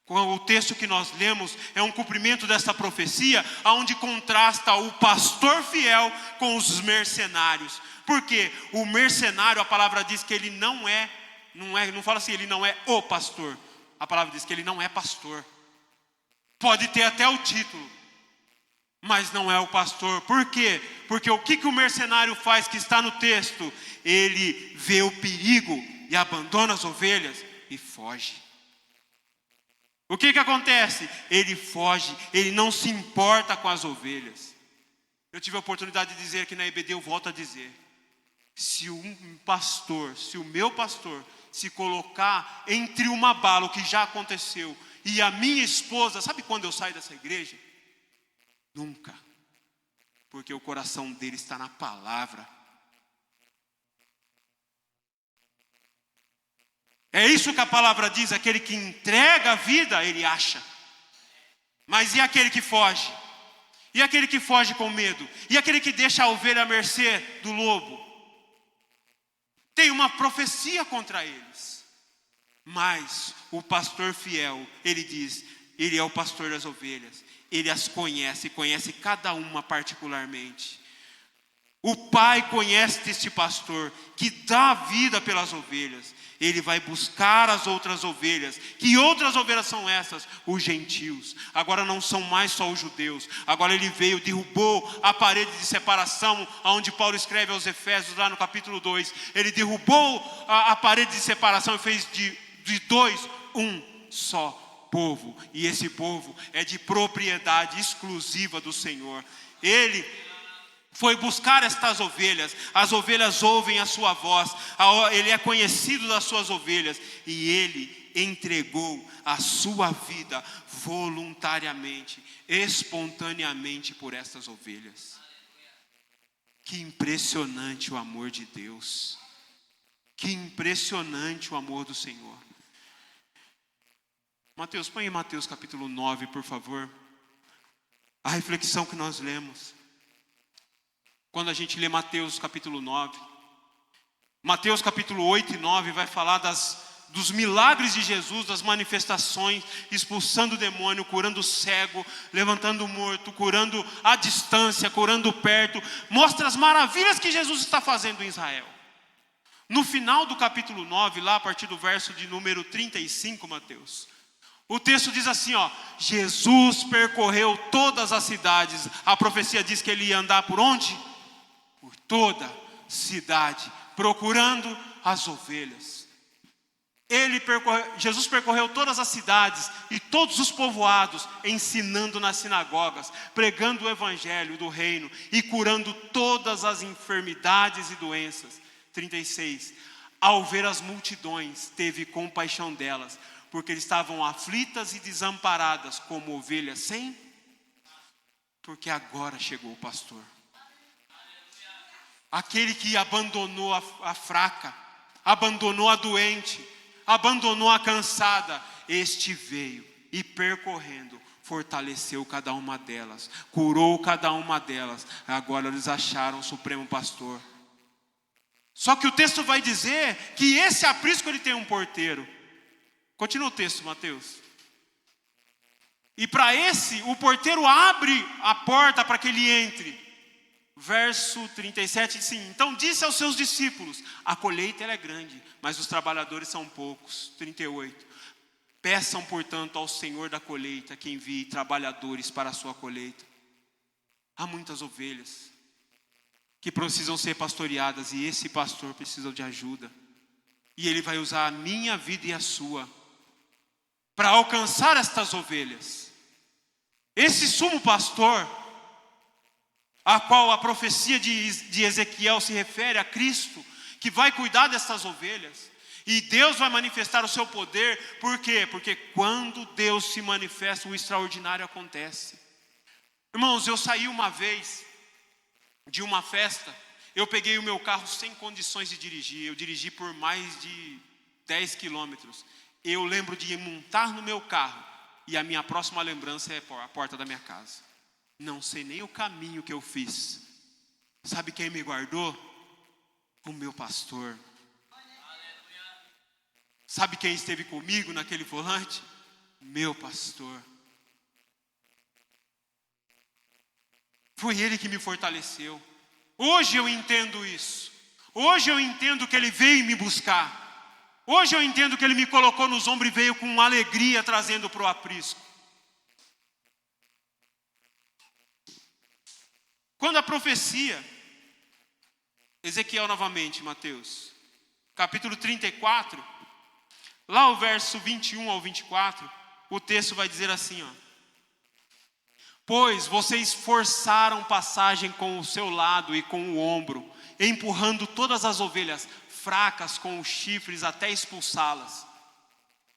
O texto que nós lemos é um cumprimento dessa profecia, onde contrasta o pastor fiel com os mercenários. Porque o mercenário, a palavra diz que ele não fala assim, ele não é o pastor. A palavra diz que ele não é pastor. Pode ter até o título, mas não é o pastor. Por quê? Porque o que o mercenário faz, que está no texto? Ele vê o perigo e abandona as ovelhas e foge. O que acontece? Ele foge, ele não se importa com as ovelhas. Eu tive a oportunidade de dizer aqui na EBD, eu volto a dizer. Se o meu pastor, se colocar entre uma bala, o que já aconteceu, e a minha esposa, sabe quando eu saio dessa igreja? Nunca. Porque o coração dele está na palavra. É isso que a palavra diz, aquele que entrega a vida, ele acha. Mas e aquele que foge? E aquele que foge com medo? E aquele que deixa a ovelha à mercê do lobo? Tem uma profecia contra eles. Mas o pastor fiel, ele diz, ele é o pastor das ovelhas. Ele as conhece, conhece cada uma particularmente. O pai conhece este pastor que dá vida pelas ovelhas. Ele vai buscar as outras ovelhas. Que outras ovelhas são essas? Os gentios. Agora não são mais só os judeus. Agora ele veio, derrubou a parede de separação, onde Paulo escreve aos Efésios, lá no capítulo 2. Ele derrubou a parede de separação e fez de dois um só povo. E esse povo é de propriedade exclusiva do Senhor. Ele foi buscar estas ovelhas, as ovelhas ouvem a sua voz, ele é conhecido das suas ovelhas, e ele entregou a sua vida voluntariamente, espontaneamente por estas ovelhas. Que impressionante o amor de Deus, que impressionante o amor do Senhor. Mateus, põe em Mateus capítulo 9, por favor, a reflexão que nós lemos. Quando a gente lê Mateus capítulo 9, Mateus capítulo 8 e 9 vai falar dos milagres de Jesus, das manifestações, expulsando o demônio, curando o cego, levantando o morto, curando à distância, curando perto. Mostra as maravilhas que Jesus está fazendo em Israel. No final do capítulo 9, lá a partir do verso de número 35, Mateus, o texto diz assim, Jesus percorreu todas as cidades. A profecia diz que ele ia andar por onde? Por toda cidade, procurando as ovelhas. Jesus percorreu todas as cidades e todos os povoados, ensinando nas sinagogas, pregando o evangelho do reino e curando todas as enfermidades e doenças. 36. Ao ver as multidões, teve compaixão delas, porque eles estavam aflitas e desamparadas, como ovelhas sem. Porque agora chegou o pastor. Aquele que abandonou a fraca, abandonou a doente, abandonou a cansada, este veio e percorrendo, fortaleceu cada uma delas, curou cada uma delas. Agora eles acharam o supremo pastor. Só que o texto vai dizer que esse aprisco ele tem um porteiro. Continua o texto, Mateus. E para esse, o porteiro abre a porta para que ele entre. Verso 37 diz assim: então disse aos seus discípulos, a colheita ela é grande, mas os trabalhadores são poucos. 38, peçam portanto ao Senhor da colheita que envie trabalhadores para a sua colheita. Há muitas ovelhas que precisam ser pastoreadas e esse pastor precisa de ajuda. E ele vai usar a minha vida e a sua para alcançar estas ovelhas. Esse sumo pastor, a qual a profecia de Ezequiel se refere a Cristo, que vai cuidar destas ovelhas. E Deus vai manifestar o seu poder. Por quê? Porque quando Deus se manifesta, o extraordinário acontece. Irmãos, eu saí uma vez de uma festa. Eu peguei o meu carro sem condições de dirigir. Eu dirigi por mais de 10 quilômetros. Eu lembro de montar no meu carro. E a minha próxima lembrança é a porta da minha casa. Não sei nem o caminho que eu fiz. Sabe quem me guardou? O meu pastor. Sabe quem esteve comigo naquele volante? Meu pastor. Foi ele que me fortaleceu. Hoje eu entendo isso. Hoje eu entendo que ele veio me buscar. Hoje eu entendo que ele me colocou nos ombros e veio com alegria trazendo para o aprisco. Quando a profecia, Ezequiel novamente, Mateus, capítulo 34, lá o verso 21 ao 24, o texto vai dizer assim, ó. Pois vocês forçaram passagem com o seu lado e com o ombro, empurrando todas as ovelhas fracas com os chifres até expulsá-las.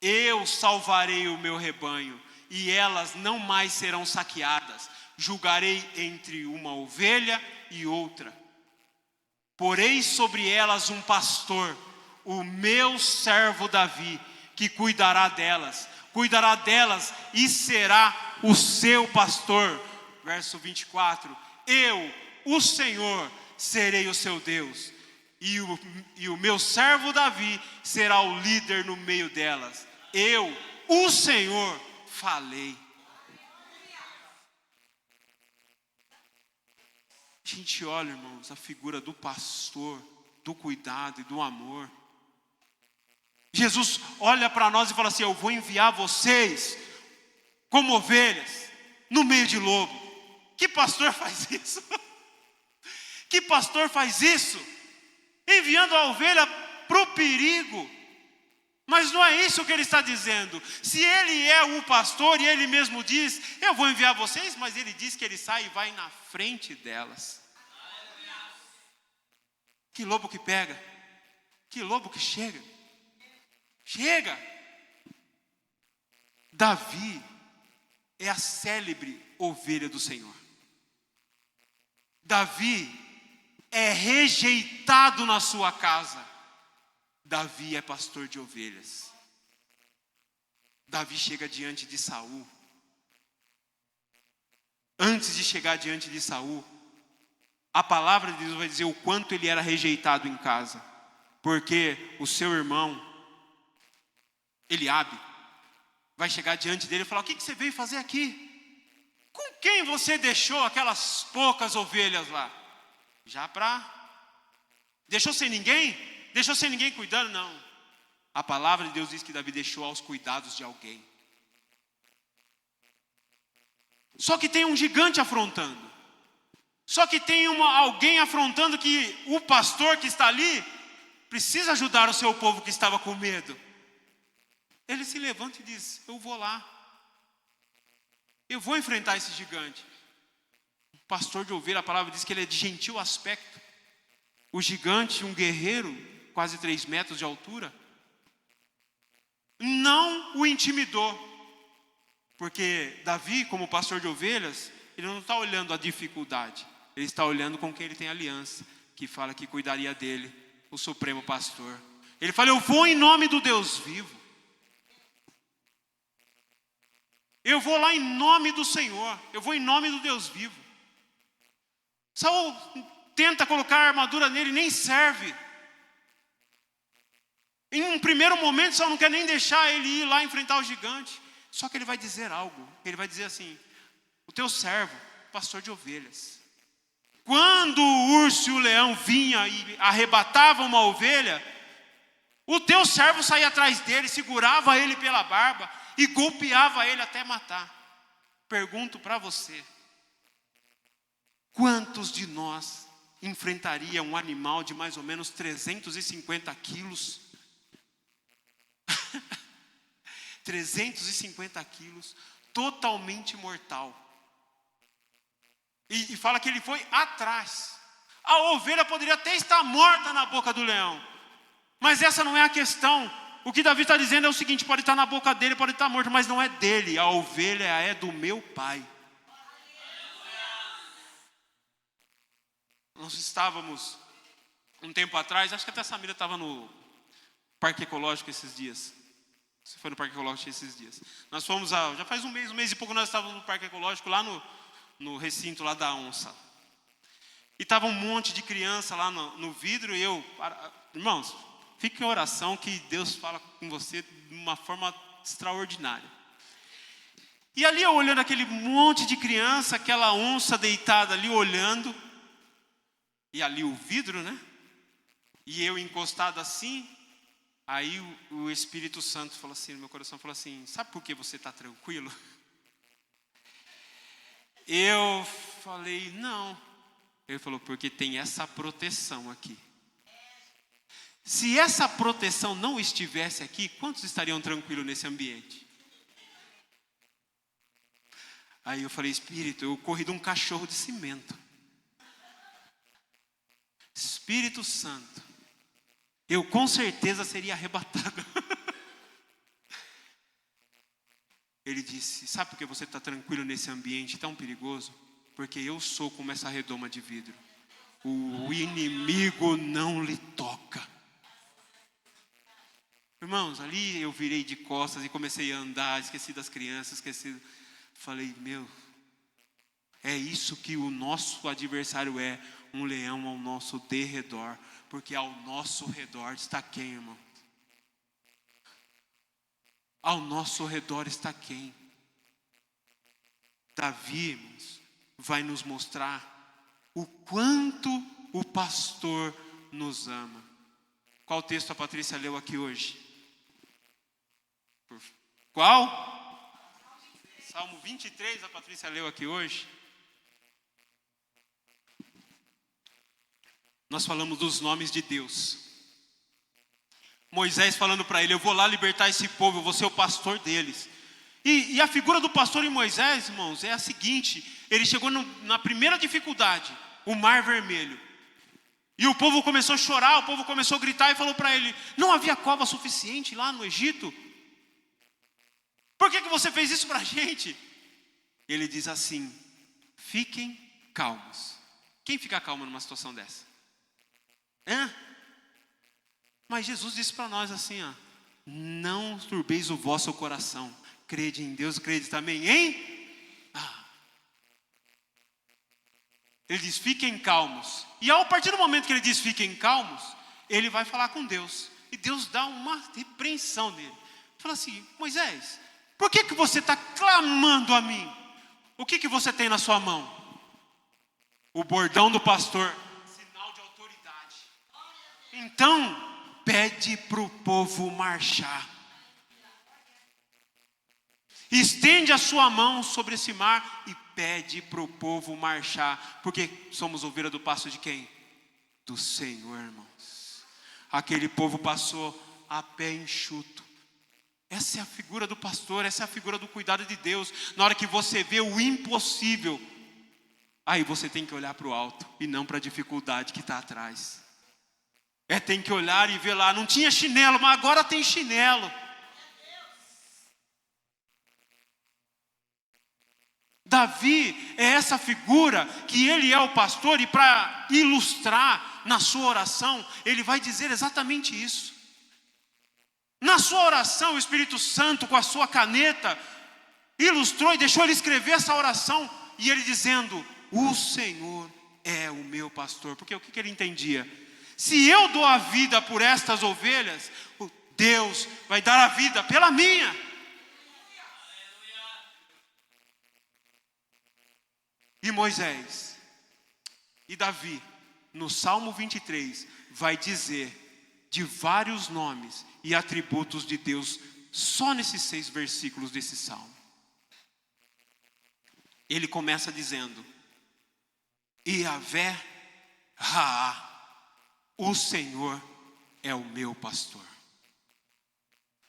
Eu salvarei o meu rebanho, e elas não mais serão saqueadas. Julgarei entre uma ovelha e outra. Porei sobre elas um pastor, o meu servo Davi, que cuidará delas e será o seu pastor. Verso 24, eu, o Senhor, serei o seu Deus, e o meu servo Davi será o líder no meio delas. Eu, o Senhor, falei. A gente olha, irmãos, a figura do pastor, do cuidado e do amor. Jesus olha para nós e fala assim: eu vou enviar vocês como ovelhas no meio de lobo. Que pastor faz isso? Que pastor faz isso? Enviando a ovelha para o perigo. Mas não é isso que ele está dizendo. Se ele é o pastor e ele mesmo diz: eu vou enviar vocês, mas ele diz que ele sai e vai na frente delas. Que lobo que pega, que lobo que chega. Davi é a célebre ovelha do Senhor. Davi é rejeitado na sua casa. Davi é pastor de ovelhas. Davi chega diante de Saul. Antes de chegar diante de Saul, a palavra de Deus vai dizer o quanto ele era rejeitado em casa. Porque o seu irmão Eliabe vai chegar diante dele e falar: o que você veio fazer aqui? Com quem você deixou aquelas poucas ovelhas lá? Deixou sem ninguém? Deixou sem ninguém cuidando? Não. A palavra de Deus diz que Davi deixou aos cuidados de alguém. Só que tem um gigante afrontando. Só que tem alguém afrontando que o pastor que está ali precisa ajudar o seu povo que estava com medo. Ele se levanta e diz: eu vou lá. Eu vou enfrentar esse gigante. O pastor de ovelha, a palavra diz que ele é de gentil aspecto. O gigante, um guerreiro, quase 3 metros de altura, não o intimidou. Porque Davi, como pastor de ovelhas, ele não está olhando a dificuldade. Ele está olhando com quem ele tem aliança, que fala que cuidaria dele, o supremo pastor. Ele fala: eu vou em nome do Deus vivo. Eu vou lá em nome do Senhor. Eu vou em nome do Deus vivo. Saul tenta colocar a armadura nele, nem serve. Em um primeiro momento, Saul não quer nem deixar ele ir lá enfrentar o gigante. Só que ele vai dizer algo. Ele vai dizer assim: o teu servo, pastor de ovelhas. Quando o urso e o leão vinham e arrebatavam uma ovelha, o teu servo saía atrás dele, segurava ele pela barba e golpeava ele até matar. Pergunto para você: Quantos de nós enfrentaria um animal de mais ou menos 350 quilos? 350 quilos, totalmente mortal. E fala que ele foi atrás. A ovelha poderia até estar morta na boca do leão. Mas essa não é a questão. O que Davi está dizendo é o seguinte: pode estar na boca dele, pode estar morto, mas não é dele. A ovelha é do meu pai. Nós estávamos, um tempo atrás, acho que até a Samira estava no Parque Ecológico esses dias. Você foi no Parque Ecológico esses dias. Nós fomos, já faz um mês e pouco, nós estávamos no Parque Ecológico, lá no recinto lá da onça. E estava um monte de criança lá no vidro e irmãos, fique em oração que Deus fala com você de uma forma extraordinária. E ali eu olhando aquele monte de criança, aquela onça deitada ali olhando, e ali o vidro, né? E eu encostado assim, aí o Espírito Santo falou assim, no meu coração falou assim: sabe por que você está tranquilo? Eu falei, não. Ele falou, porque tem essa proteção aqui. Se essa proteção não estivesse aqui, quantos estariam tranquilos nesse ambiente? Aí eu falei, Espírito, eu corri de um cachorro de cimento. Espírito Santo, eu com certeza seria arrebatado. Ele disse, sabe por que você está tranquilo nesse ambiente tão perigoso? Porque eu sou como essa redoma de vidro. O inimigo não lhe toca. Irmãos, ali eu virei de costas e comecei a andar, esqueci das crianças, falei, é isso que o nosso adversário é, um leão ao nosso derredor, porque ao nosso redor está quem, irmão? Ao nosso redor está quem? Davi, irmãos, vai nos mostrar o quanto o pastor nos ama. Qual texto a Patrícia leu aqui hoje? Qual? Salmo 23 a Patrícia leu aqui hoje. Nós falamos dos nomes de Deus. Moisés falando para ele, eu vou lá libertar esse povo, eu vou ser o pastor deles. E a figura do pastor em Moisés, irmãos, é a seguinte: ele chegou na primeira dificuldade, o Mar Vermelho. E o povo começou a chorar, o povo começou a gritar e falou para ele, não havia cova suficiente lá no Egito? Por que você fez isso para a gente? Ele diz assim, fiquem calmos. Quem fica calmo numa situação dessa? Mas Jesus disse para nós assim, não turbeis o vosso coração, crede em Deus, crede também em... Ele diz, fiquem calmos. E a partir do momento que ele diz, fiquem calmos, ele vai falar com Deus. E Deus dá uma repreensão nele. Fala assim, Moisés, por que você está clamando a mim? O que você tem na sua mão? O bordão do pastor. Sinal de autoridade. Então, pede para o povo marchar. Estende a sua mão sobre esse mar e pede para o povo marchar. Porque somos ovelha do pasto de quem? Do Senhor, irmãos. Aquele povo passou a pé enxuto. Essa é a figura do pastor, essa é a figura do cuidado de Deus. Na hora que você vê o impossível, aí você tem que olhar para o alto e não para a dificuldade que está atrás. Tem que olhar e ver lá, não tinha chinelo, mas agora tem chinelo. Davi é essa figura que ele é o pastor, e para ilustrar na sua oração, ele vai dizer exatamente isso. Na sua oração, o Espírito Santo, com a sua caneta, ilustrou e deixou ele escrever essa oração, e ele dizendo, o Senhor é o meu pastor. Porque o que ele entendia? Se eu dou a vida por estas ovelhas, Deus vai dar a vida pela minha. E Moisés e Davi, no Salmo 23, vai dizer de vários nomes e atributos de Deus, só nesses 6 versículos desse Salmo. Ele começa dizendo, Yahvé Raá, o Senhor é o meu pastor.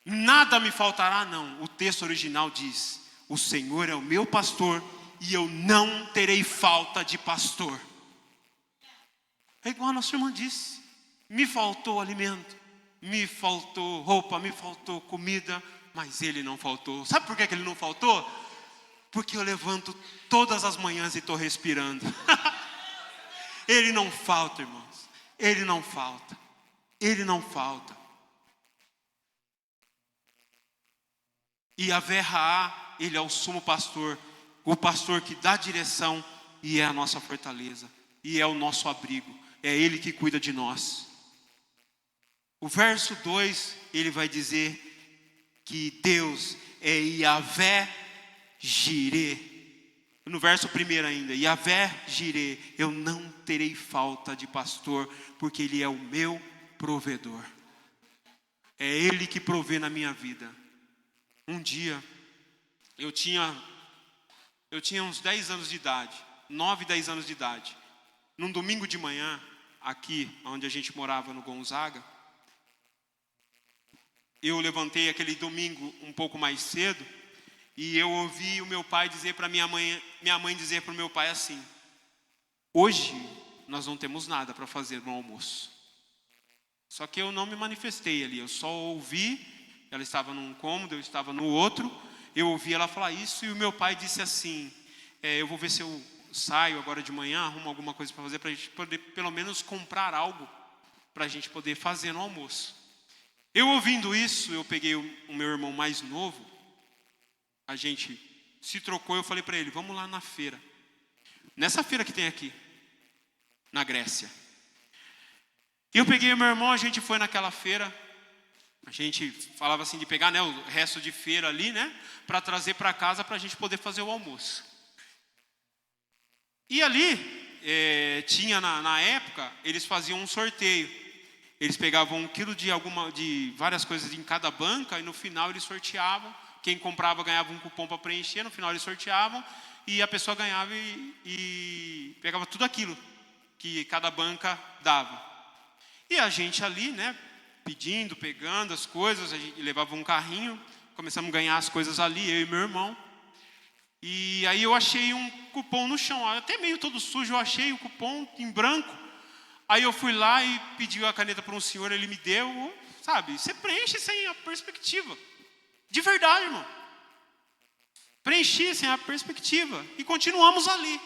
Nada me faltará, não. O texto original diz: o Senhor é o meu pastor e eu não terei falta de pastor. É igual a nossa irmã disse: me faltou alimento, me faltou roupa, me faltou comida, mas ele não faltou. Sabe por que ele não faltou? Porque eu levanto todas as manhãs e estou respirando. Ele não falta, irmãos. Ele não falta. Ele não falta. E Yahvé Raá, ele é o sumo pastor, o pastor que dá direção e é a nossa fortaleza, e é o nosso abrigo, é ele que cuida de nós. O verso 2, ele vai dizer que Deus é Yahvé Jirê. No verso 1 ainda, Yahvé Jirê, eu não terei falta de pastor, porque ele é o meu provedor. É ele que provê na minha vida. Um dia, eu tinha uns 10 anos de idade, 9, 10 anos de idade. Num domingo de manhã, aqui onde a gente morava no Gonzaga, eu levantei aquele domingo um pouco mais cedo e eu ouvi o meu pai dizer para minha mãe dizer para o meu pai assim: hoje nós não temos nada para fazer no almoço. Só que eu não me manifestei ali, eu só ouvi. Ela estava num cômodo, eu estava no outro. Eu ouvi ela falar isso e o meu pai disse assim: eu vou ver se eu saio agora de manhã, arrumo alguma coisa para fazer, para a gente poder pelo menos comprar algo para a gente poder fazer no almoço. Eu ouvindo isso, eu peguei o meu irmão mais novo, a gente se trocou, eu falei para ele: vamos lá na feira. Nessa feira que tem aqui, na Grécia. E eu peguei o meu irmão, a gente foi naquela feira. A gente falava assim de pegar, né, o resto de feira ali, né, para trazer para casa para a gente poder fazer o almoço. E ali, tinha na época, eles faziam um sorteio. Eles pegavam 1 quilo de várias coisas em cada banca e no final eles sorteavam. Quem comprava ganhava um cupom para preencher, no final eles sorteavam e a pessoa ganhava e pegava tudo aquilo que cada banca dava. E a gente ali, né, pedindo, pegando as coisas, a gente levava um carrinho, começamos a ganhar as coisas ali, eu e meu irmão. E aí eu achei um cupom no chão, até meio todo sujo, eu achei o cupom em branco. Aí eu fui lá e pedi a caneta para um senhor, ele me deu, sabe? Você preenche sem a perspectiva. De verdade, irmão. Preenchi sem a perspectiva. E continuamos ali.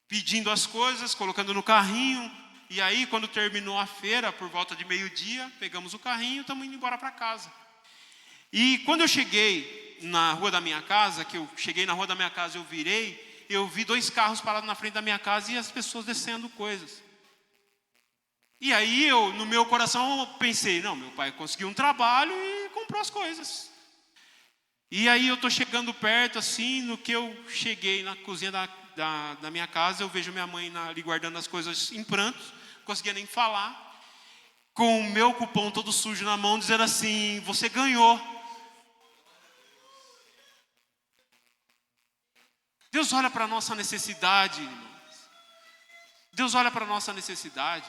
Pedindo as coisas, colocando no carrinho. E aí, quando terminou a feira, por volta de meio-dia, pegamos o carrinho e estamos indo embora para casa. E quando eu cheguei na rua da minha casa, eu virei, eu vi 2 carros parados na frente da minha casa e as pessoas descendo coisas. E aí, no meu coração, eu pensei: não, meu pai conseguiu um trabalho e comprou as coisas. E aí, eu estou chegando perto, assim, no que eu cheguei na cozinha da minha casa, eu vejo minha mãe ali guardando as coisas em prantos, não conseguia nem falar, com o meu cupom todo sujo na mão, dizendo assim: você ganhou. Deus olha para a nossa necessidade, irmãos. Deus olha para a nossa necessidade.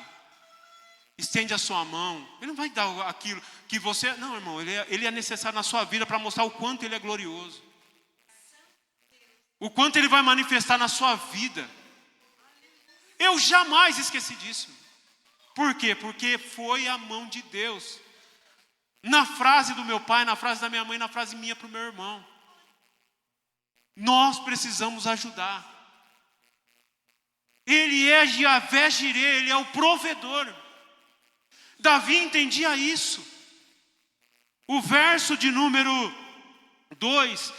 Estende a sua mão. Ele não vai dar aquilo que você... Não, irmão, ele é necessário na sua vida para mostrar o quanto ele é glorioso. O quanto ele vai manifestar na sua vida. Eu jamais esqueci disso. Por quê? Porque foi a mão de Deus. Na frase do meu pai, na frase da minha mãe, na frase minha para o meu irmão. Nós precisamos ajudar. Ele é Yahvé Jirê, ele é o provedor. Davi entendia isso. O verso de número 2,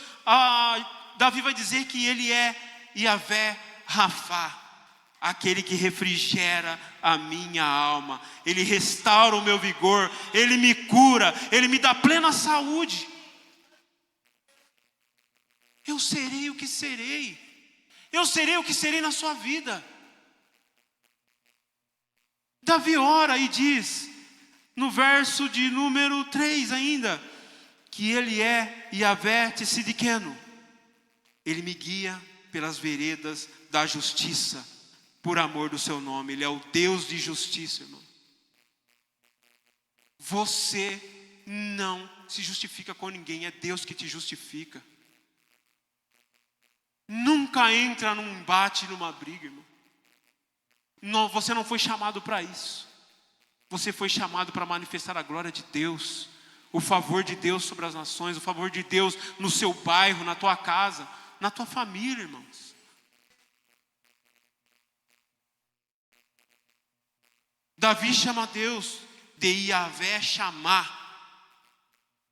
Davi vai dizer que ele é Yahvé Rafá, aquele que refrigera a minha alma. Ele restaura o meu vigor, ele me cura, ele me dá plena saúde. Eu serei o que serei. Eu serei o que serei na sua vida. Davi ora e diz, no verso de número 3 ainda, que ele é Yahvé Tsidkenu. Ele me guia pelas veredas da justiça, por amor do seu nome. Ele é o Deus de justiça, irmão. Você não se justifica com ninguém, é Deus que te justifica. Nunca entra num embate, numa briga, irmão. Não, você não foi chamado para isso. Você foi chamado para manifestar a glória de Deus, o favor de Deus sobre as nações, o favor de Deus no seu bairro, na tua casa, na tua família, irmãos. Davi chama Deus de Yahvé chamar.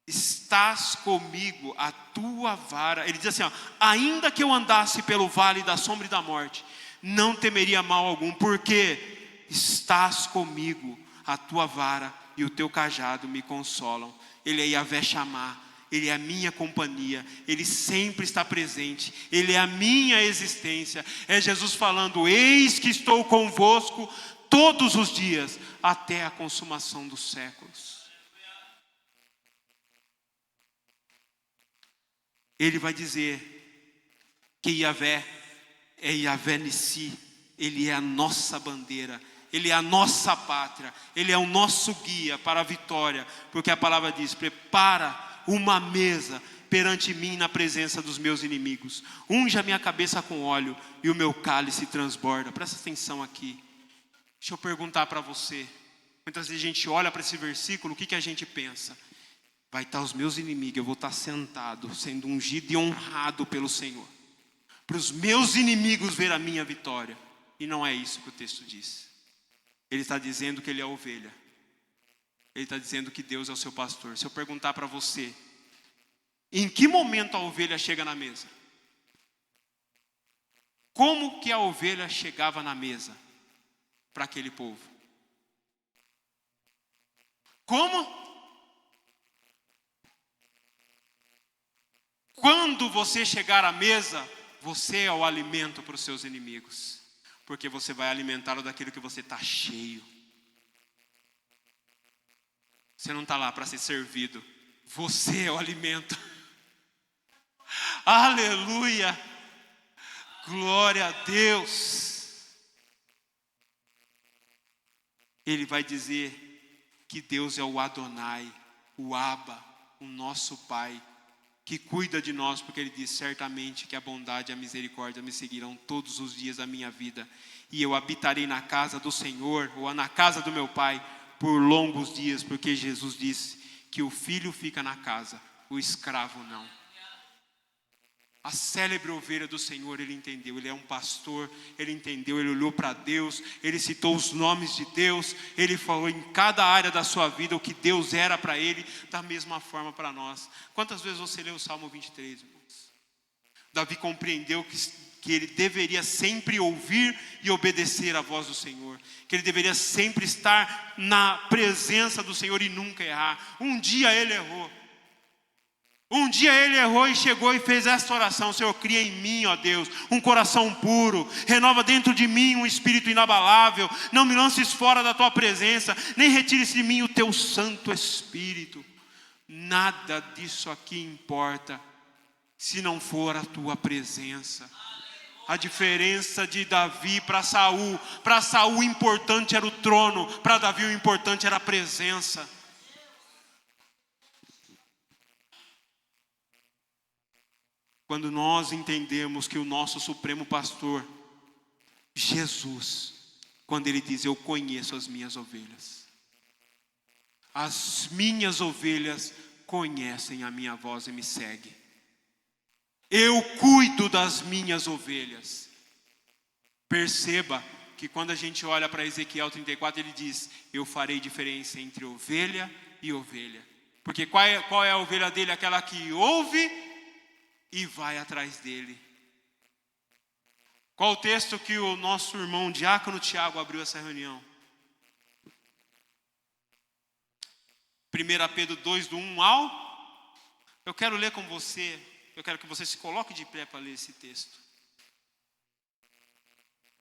Estás comigo, a tua vara. Ele diz assim, ó, ainda que eu andasse pelo vale da sombra e da morte, não temeria mal algum, porque estás comigo, a tua vara e o teu cajado me consolam. Ele é Yahvé chamar, Ele é a minha companhia, Ele sempre está presente, Ele é a minha existência. É Jesus falando, eis que estou convosco todos os dias, até a consumação dos séculos. Ele vai dizer que Yahvé é Yahvé Nissi, Ele é a nossa bandeira, Ele é a nossa pátria, Ele é o nosso guia para a vitória, porque a palavra diz, prepara uma mesa perante mim na presença dos meus inimigos, unge a minha cabeça com óleo e o meu cálice transborda. Presta atenção aqui, deixa eu perguntar para você, muitas vezes a gente olha para esse versículo, o que a gente pensa? Vai estar os meus inimigos, eu vou estar sentado, sendo ungido e honrado pelo Senhor, para os meus inimigos ver a minha vitória. E não é isso que o texto diz. Ele está dizendo que Ele é a ovelha. Ele está dizendo que Deus é o seu pastor. Se eu perguntar para você, em que momento a ovelha chega na mesa? Como que a ovelha chegava na mesa para aquele povo? Como? Quando você chegar à mesa, você é o alimento para os seus inimigos, porque você vai alimentá-lo daquilo que você está cheio. Você não está lá para ser servido, você é o alimento. Aleluia, glória a Deus. Ele vai dizer que Deus é o Adonai, o Abba, o nosso Pai, que cuida de nós, porque Ele diz, certamente que a bondade e a misericórdia me seguirão todos os dias da minha vida, e eu habitarei na casa do Senhor, ou na casa do meu Pai, por longos dias, porque Jesus disse que o filho fica na casa, o escravo não. A célebre ovelha do Senhor, ele entendeu, ele é um pastor, ele entendeu, ele olhou para Deus, ele citou os nomes de Deus, ele falou em cada área da sua vida o que Deus era para ele, da mesma forma para nós. Quantas vezes você leu o Salmo 23, irmãos? Davi compreendeu que ele deveria sempre ouvir e obedecer à voz do Senhor, que ele deveria sempre estar na presença do Senhor e nunca errar. Um dia ele errou. Um dia ele errou e chegou e fez esta oração: Senhor, cria em mim, ó Deus, um coração puro, renova dentro de mim um espírito inabalável, não me lances fora da tua presença, nem retires de mim o teu Santo Espírito. Nada disso aqui importa se não for a tua presença. A diferença de Davi para Saul o importante era o trono, para Davi o importante era a presença. Quando nós entendemos que o nosso supremo pastor, Jesus, quando ele diz, eu conheço as minhas ovelhas. As minhas ovelhas conhecem a minha voz e me seguem. Eu cuido das minhas ovelhas. Perceba que quando a gente olha para Ezequiel 34, ele diz, eu farei diferença entre ovelha e ovelha. Porque qual é a ovelha dele? Aquela que ouve e vai atrás dele. Qual o texto que o nosso irmão diácono Tiago abriu essa reunião? 1 Pedro 2, do 1 ao... Eu quero ler com você, eu quero que você se coloque de pé para ler esse texto.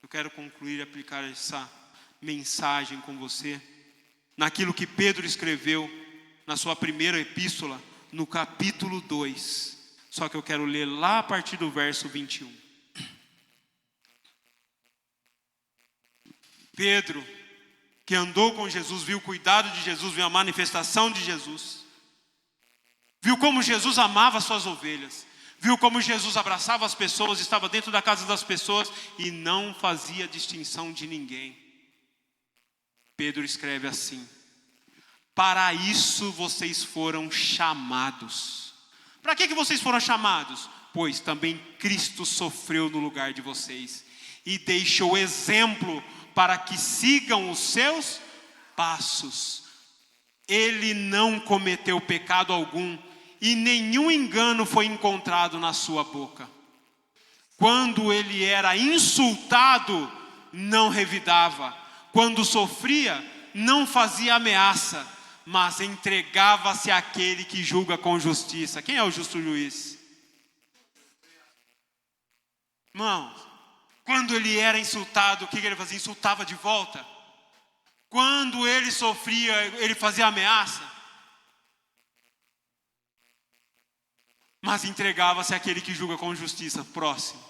Eu quero concluir e aplicar essa mensagem com você, naquilo que Pedro escreveu na sua primeira epístola, no capítulo 2. Só que eu quero ler lá a partir do verso 21. Pedro, que andou com Jesus, viu o cuidado de Jesus, viu a manifestação de Jesus, viu como Jesus amava as suas ovelhas, viu como Jesus abraçava as pessoas, estava dentro da casa das pessoas e não fazia distinção de ninguém. Pedro escreve assim: para isso vocês foram chamados. Para que vocês foram chamados? Pois também Cristo sofreu no lugar de vocês e deixou exemplo para que sigam os seus passos. Ele não cometeu pecado algum e nenhum engano foi encontrado na sua boca. Quando ele era insultado, não revidava. Quando sofria, não fazia ameaça, mas entregava-se àquele que julga com justiça. Quem é o justo juiz? Irmãos, quando ele era insultado, o que ele fazia? Insultava de volta. Quando ele sofria, ele fazia ameaça, mas entregava-se àquele que julga com justiça. Próximo.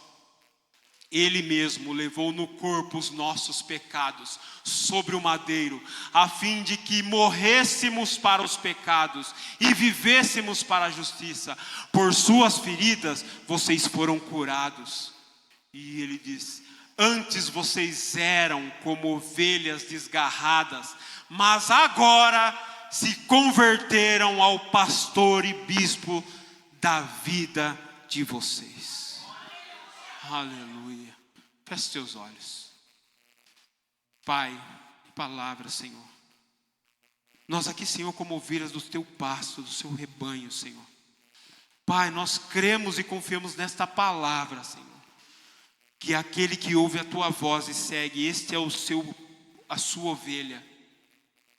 Ele mesmo levou no corpo os nossos pecados sobre o madeiro, a fim de que morrêssemos para os pecados e vivêssemos para a justiça. Por suas feridas vocês foram curados. E ele diz: antes vocês eram como ovelhas desgarradas, mas agora se converteram ao pastor e bispo da vida de vocês. Aleluia. Feche teus olhos. Pai, palavra, Senhor. Nós aqui, Senhor, como ovelhas do teu pasto, do seu rebanho, Senhor. Pai, nós cremos e confiamos nesta palavra, Senhor. Que aquele que ouve a tua voz e segue, este é a sua ovelha.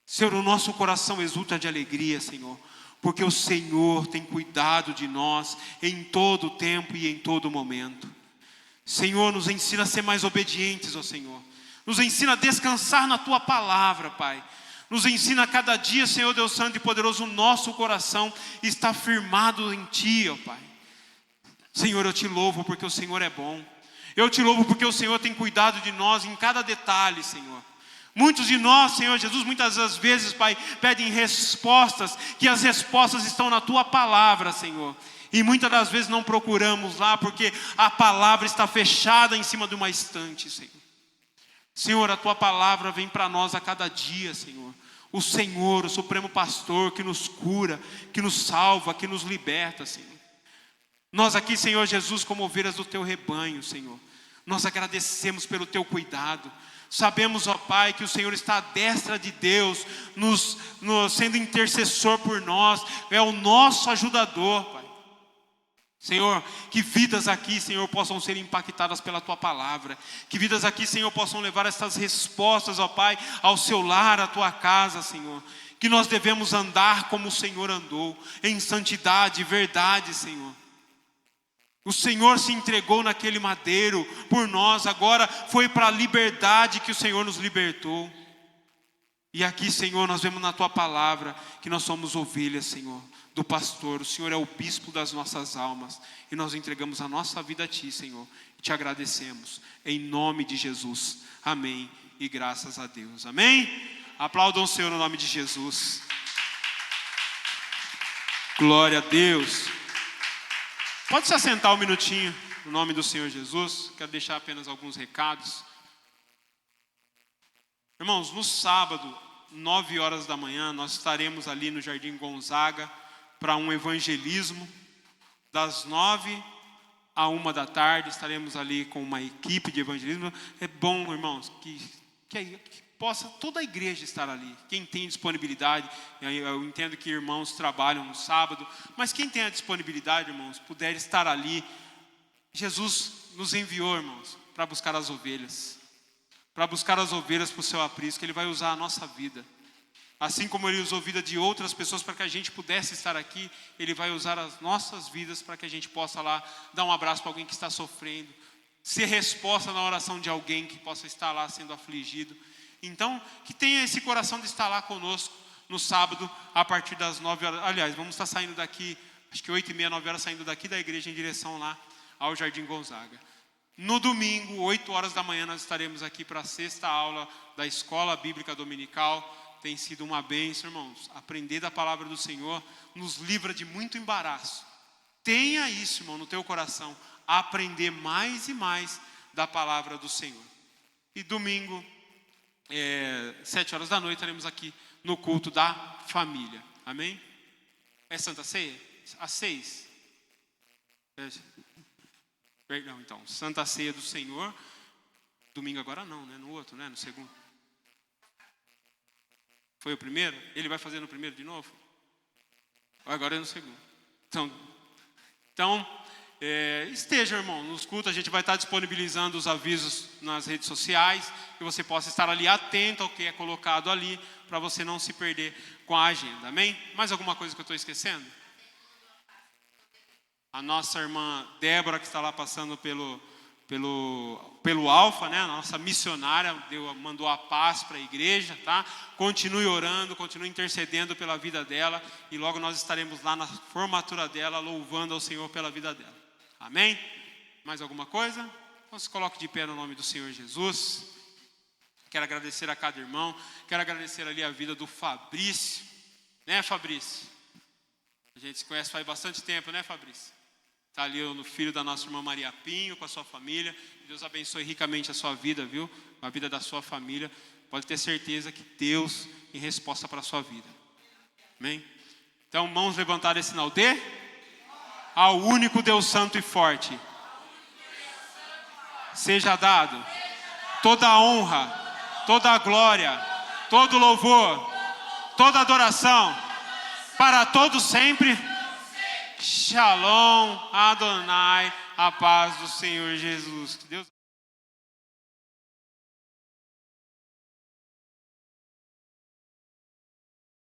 Senhor, o nosso coração exulta de alegria, Senhor, porque o Senhor tem cuidado de nós em todo o tempo e em todo momento. Senhor, nos ensina a ser mais obedientes, ó Senhor. Nos ensina a descansar na tua palavra, Pai. Nos ensina a cada dia, Senhor Deus Santo e Poderoso, o nosso coração está firmado em Ti, ó Pai. Senhor, eu te louvo porque o Senhor é bom. Eu te louvo porque o Senhor tem cuidado de nós em cada detalhe, Senhor. Muitos de nós, Senhor Jesus, muitas das vezes, Pai, pedem respostas, que as respostas estão na Tua palavra, Senhor. E muitas das vezes não procuramos lá, porque a palavra está fechada em cima de uma estante, Senhor. Senhor, a Tua palavra vem para nós a cada dia, Senhor. O Senhor, o Supremo Pastor, que nos cura, que nos salva, que nos liberta, Senhor. Nós aqui, Senhor Jesus, como ovelhas do Teu rebanho, Senhor, nós agradecemos pelo Teu cuidado. Sabemos, ó Pai, que o Senhor está à destra de Deus, sendo intercessor por nós, é o nosso ajudador, Pai. Senhor, que vidas aqui, Senhor, possam ser impactadas pela Tua palavra. Que vidas aqui, Senhor, possam levar essas respostas, ó Pai, ao seu lar, à Tua casa, Senhor. Que nós devemos andar como o Senhor andou, em santidade e verdade, Senhor. O Senhor se entregou naquele madeiro por nós, agora foi para a liberdade que o Senhor nos libertou. E aqui, Senhor, nós vemos na Tua palavra que nós somos ovelhas, Senhor, do pastor. O Senhor é o bispo das nossas almas. E nós entregamos a nossa vida a Ti, Senhor. E Te agradecemos. Em nome de Jesus. Amém. E graças a Deus. Amém? Aplaudam o Senhor no nome de Jesus. Glória a Deus. Pode se assentar um minutinho no nome do Senhor Jesus. Quero deixar apenas alguns recados. Irmãos, no sábado, 9 horas da manhã, nós estaremos ali no Jardim Gonzaga para um evangelismo. Das 9 à 1 da tarde, estaremos ali com uma equipe de evangelismo. É bom, irmãos, que possa toda a igreja estar ali. Quem tem disponibilidade, eu entendo que irmãos trabalham no sábado, mas quem tem a disponibilidade, irmãos, puder estar ali. Jesus nos enviou, irmãos, para buscar as ovelhas. Para buscar as ovelhas para o seu aprisco. Ele vai usar a nossa vida. Assim como Ele usou a vida de outras pessoas para que a gente pudesse estar aqui, Ele vai usar as nossas vidas para que a gente possa lá dar um abraço para alguém que está sofrendo, ser resposta na oração de alguém que possa estar lá sendo afligido. Então, que tenha esse coração de estar lá conosco no sábado, a partir das 9 horas. Aliás, vamos estar saindo daqui, acho que 8h30, 9 horas, saindo daqui da igreja em direção lá ao Jardim Gonzaga. No domingo, 8 horas da manhã, nós estaremos aqui para a 6ª aula da Escola Bíblica Dominical. Tem sido uma bênção, irmãos. Aprender da palavra do Senhor nos livra de muito embaraço. Tenha isso, irmão, no teu coração. Aprender mais e mais da palavra do Senhor. E domingo, 7 horas da noite, estaremos aqui no culto da família. Amém? É Santa Ceia? Às 6. Perdão, então. Santa Ceia do Senhor. Domingo agora não, né? No outro, né? No segundo. Foi o primeiro? Ele vai fazer no primeiro de novo? Agora é no segundo. Então, esteja, irmão, nos cultos. A gente vai estar disponibilizando os avisos nas redes sociais, que você possa estar ali atento ao que é colocado ali, para você não se perder com a agenda. Amém? Mais alguma coisa que eu estou esquecendo? A nossa irmã Débora, que está lá passando pelo Alfa, né? A nossa missionária, mandou a paz para a igreja, tá? Continue orando, continue intercedendo pela vida dela, e logo nós estaremos lá na formatura dela, louvando ao Senhor pela vida dela. Amém? Mais alguma coisa? Então se coloque de pé no nome do Senhor Jesus. Quero agradecer a cada irmão, quero agradecer ali a vida do Fabrício, né, Fabrício? A gente se conhece faz bastante tempo, né, Fabrício? Está ali no filho da nossa irmã Maria Pinho, com a sua família. Deus abençoe ricamente a sua vida, viu? A vida da sua família. Pode ter certeza que Deus tem resposta para a sua vida. Amém? Então, mãos levantadas em sinal de... Ao único Deus santo e forte seja dado toda a honra, toda a glória, todo o louvor, toda a adoração, para todos sempre. Shalom, Adonai, a paz do Senhor Jesus. Deus